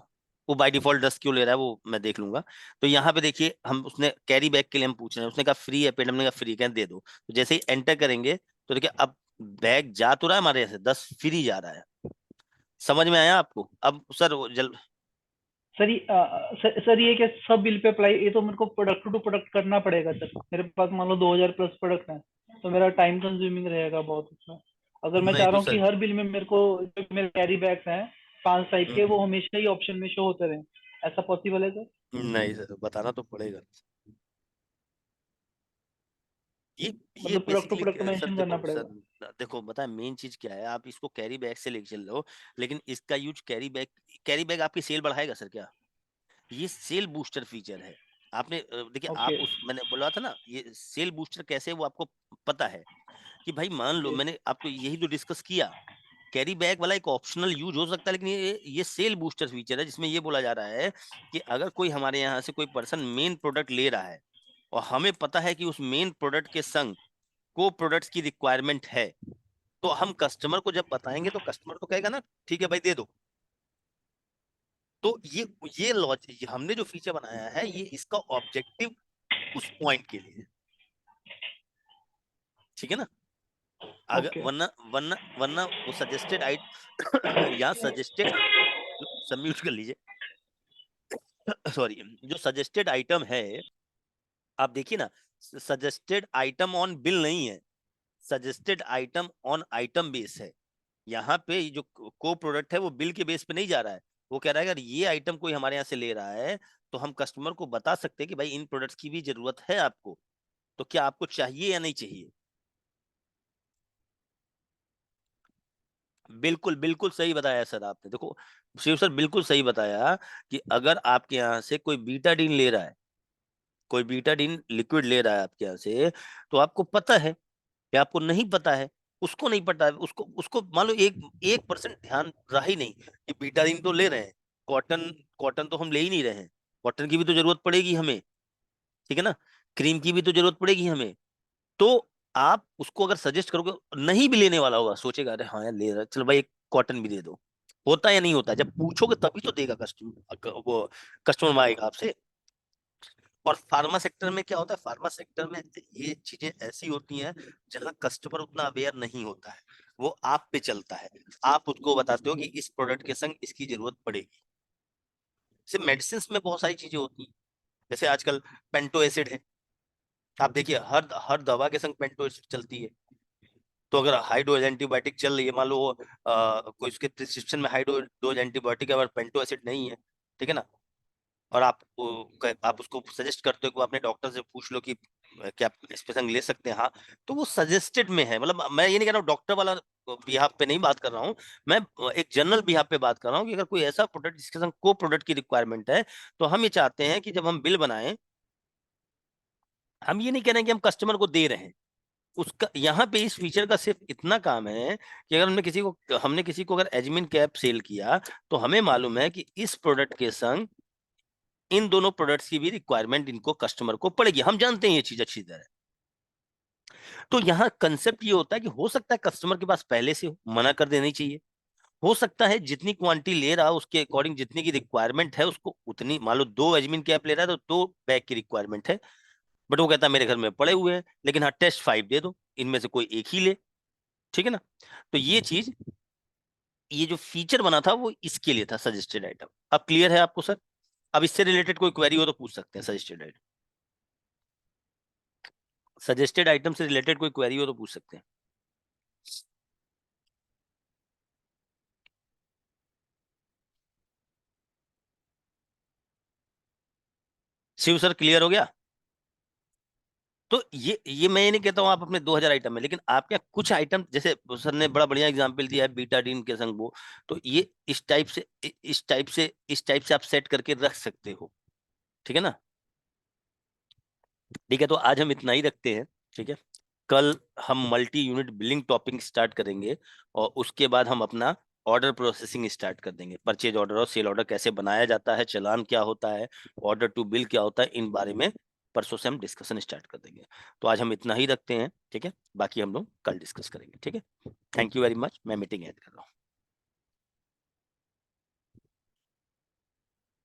वो बाय डिफॉल्ट 10 क्यों ले रहा है वो मैं देख लूंगा। तो यहाँ पे देखिए, हम उसने कैरी बैग के लिए हम पूछ रहे हैं, उसने कहा फ्री है पेड, हमने कहा फ्री, कह दे दो, तो जैसे ही एंटर करेंगे तो देखिए अब बैग जा तो रहा है हमारे यहाँ से, 10 फ्री जा रहा है, समझ में आया आपको। अब सर वो सर सर ये क्या सब बिल पे अप्लाई, ये तो मेरे को प्रोडक्ट टू प्रोडक्ट करना पड़ेगा सर, मेरे पास मान लो 2000 प्लस प्रोडक्ट है, तो मेरा टाइम कंज्यूमिंग रहेगा बहुत उसमें। अगर मैं नहीं चाह तो रहा हूँ कि सर, हर बिल में मेरे को जो मेरे कैरी बैग्स हैं 5 टाइप के, वो हमेशा ही ऑप्शन में शो होते रहे, ऐसा पॉसिबल है सर? नहीं सर बताना तो पड़ेगा, ये ये मतलब product to basically product sir mention करना देखो सर, पड़ेगा? देखो बताए मेन चीज क्या है, आप इसको कैरी बैग से लेके चल रहे हो, लेकिन इसका यूज कैरी बैग आपकी सेल बढ़ाएगा सर क्या, ये सेल बूस्टर फीचर है। आपने देखिए, ओके। आप उस मैंने बोला था ना, ये सेल बूस्टर कैसे है वो आपको पता है, कि भाई मान लो मैंने आपको यही तो डिस्कस किया, कैरी बैग वाला एक ऑप्शनल यूज हो सकता है, लेकिन ये सेल बूस्टर फीचर है, जिसमें ये बोला जा रहा है कि अगर कोई हमारे यहाँ से कोई पर्सन मेन प्रोडक्ट ले रहा है, और हमें पता है कि उस मेन प्रोडक्ट के संग को प्रोडक्ट्स की रिक्वायरमेंट है, तो हम कस्टमर को जब बताएंगे तो कस्टमर तो कहेगा ना ठीक है भाई दे दो। तो ये लॉजिक हमने जो फीचर बनाया है, ये इसका ऑब्जेक्टिव उस पॉइंट के लिए है, ठीक है ना। अगर ओके। वरना वरना वरना वो सजेस्टेड यहाँ सजेस्टेड, सम्यूट कर लीजिए सॉरी, जो सजेस्टेड आइटम है, आप देखिए ना, सजेस्टेड आइटम ऑन बिल नहीं है, suggested item on item base है। यहाँ पे जो को प्रोडक्ट है वो बिल के बेस पे नहीं जा रहा है, वो कह रहा है अगर ये आइटम कोई हमारे यहाँ से ले रहा है, तो हम कस्टमर को बता सकते हैं कि भाई इन प्रोडक्ट्स की भी जरूरत है आपको, तो क्या आपको चाहिए या नहीं चाहिए। बिल्कुल बिल्कुल सही बताया सर आपने, देखो शिव सर बिल्कुल सही बताया, कि अगर आपके यहाँ से कोई बीटाडीन ले रहा है, कोई बीटाडीन लिक्विड ले रहा है आपके यहाँ से, तो आपको पता है या आपको नहीं पता है, उसको नहीं पता है, उसको उसको मान लो 1% ध्यान रहा ही नहीं कि बीटाडीन तो ले रहे हैं, कॉटन कॉटन तो हम ले ही नहीं रहे हैं, कॉटन की भी तो जरूरत पड़ेगी हमें, ठीक है ना, क्रीम की भी तो जरूरत पड़ेगी हमें। तो आप उसको अगर सजेस्ट करोगे, नहीं भी लेने वाला होगा, सोचेगा अरे हाँ यार ले रहा है, चलो भाई एक कॉटन भी दे दो, होता या नहीं होता, जब पूछोगे तभी तो देगा कस्टमर, वो कस्टमर आएगा आपसे। और फार्मा सेक्टर में क्या होता है, फार्मा सेक्टर में ये चीजें ऐसी होती हैं जहां कस्टमर उतना अवेयर नहीं होता है, वो आप पे चलता है, आप उसको बताते हो कि इस प्रोडक्ट के संग इसकी जरूरत पड़ेगी, सिर्फ मेडिसिन में बहुत सारी चीजें होती हैं, जैसे आजकल पेंटो एसिड है, आप देखिए हर दवा के संग पेंटो एसिड चलती है। तो अगर हाई डोज एंटीबायोटिक चल रही है, मान लो कोई उसके प्रिस्क्रिप्शन में हाई डोज एंटीबायोटिक अगर पेंटो एसिड नहीं है, ठीक है ना, और आप उसको सजेस्ट करते हो कि अपने डॉक्टर से पूछ लो कि क्या स्पेशल ले सकते हैं, हाँ, तो वो सजेस्टेड में है। मतलब मैं ये नहीं कह रहा हूँ डॉक्टर वाला बिहाफ पे नहीं बात कर रहा हूँ, मैं एक जनरल बिहाफ पे बात कर रहा हूँ कि अगर कोई ऐसा प्रोडक्ट जिसके संग को प्रोडक्ट की रिक्वायरमेंट है, तो हम ये चाहते हैं कि जब हम बिल बनाएं, हम ये नहीं कह रहे हैं कि हम कस्टमर को दे रहे हैं, उसका यहाँ पे इस फीचर का सिर्फ इतना काम है कि अगर हमने किसी को अगर एडमिन कैप सेल किया, तो हमें मालूम है कि इस प्रोडक्ट के संग इन दोनों प्रोडक्ट्स की भी रिक्वायरमेंट इनको कस्टमर को पड़ेगी, हम जानते हैं ये चीज अच्छी तरह। तो यहाँ कंसेप्ट ये होता है कि हो सकता है कस्टमर के पास पहले से हो, मना कर देनी चाहिए। हो सकता है जितनी क्वांटिटी ले रहा उसके अकॉर्डिंग जितनी की रिक्वायरमेंट है उसको उतनी, मान लो 2 एडमिन कैप ले रहा है तो 2 बैग की रिक्वायरमेंट है, बट वो कहता है मेरे घर में पड़े हुए हैं, लेकिन हाँ टेस्ट 5 दे दो, इनमें से कोई एक ही ले, ठीक है ना। तो ये जो फीचर बना था वो इसके लिए था, सजेस्टेड आइटम। अब क्लियर है आपको सर? अब इससे रिलेटेड कोई क्वेरी हो तो पूछ सकते हैं, सजेस्टेड आइटम से रिलेटेड कोई क्वेरी हो तो पूछ सकते हैं। शिव सर क्लियर हो गया? तो ये मैं ये नहीं कहता हूं आप अपने 2000 आइटम में, लेकिन आपके यहाँ कुछ आइटम, जैसे सर ने बड़ा बढ़िया एग्जांपल दिया है बीटाडीन के संग वो, तो ये इस टाइप से आप सेट करके रख सकते हो, ठीक है ना। ठीक है, तो आज हम इतना ही रखते हैं, ठीक है। कल हम multi unit billing topic start करेंगे, और उसके बाद हम अपना ऑर्डर प्रोसेसिंग स्टार्ट कर देंगे। परचेज ऑर्डर और सेल ऑर्डर कैसे बनाया जाता है, चालान क्या होता है, ऑर्डर टू बिल क्या होता है, इन बारे में परसों से हम डिस्कशन स्टार्ट कर देंगे। तो आज हम इतना ही रखते हैं, ठीक है, बाकी हम लोग कल डिस्कस करेंगे, ठीक है। थैंक यू वेरी मच, मैं मीटिंग एंड कर रहा हूँ।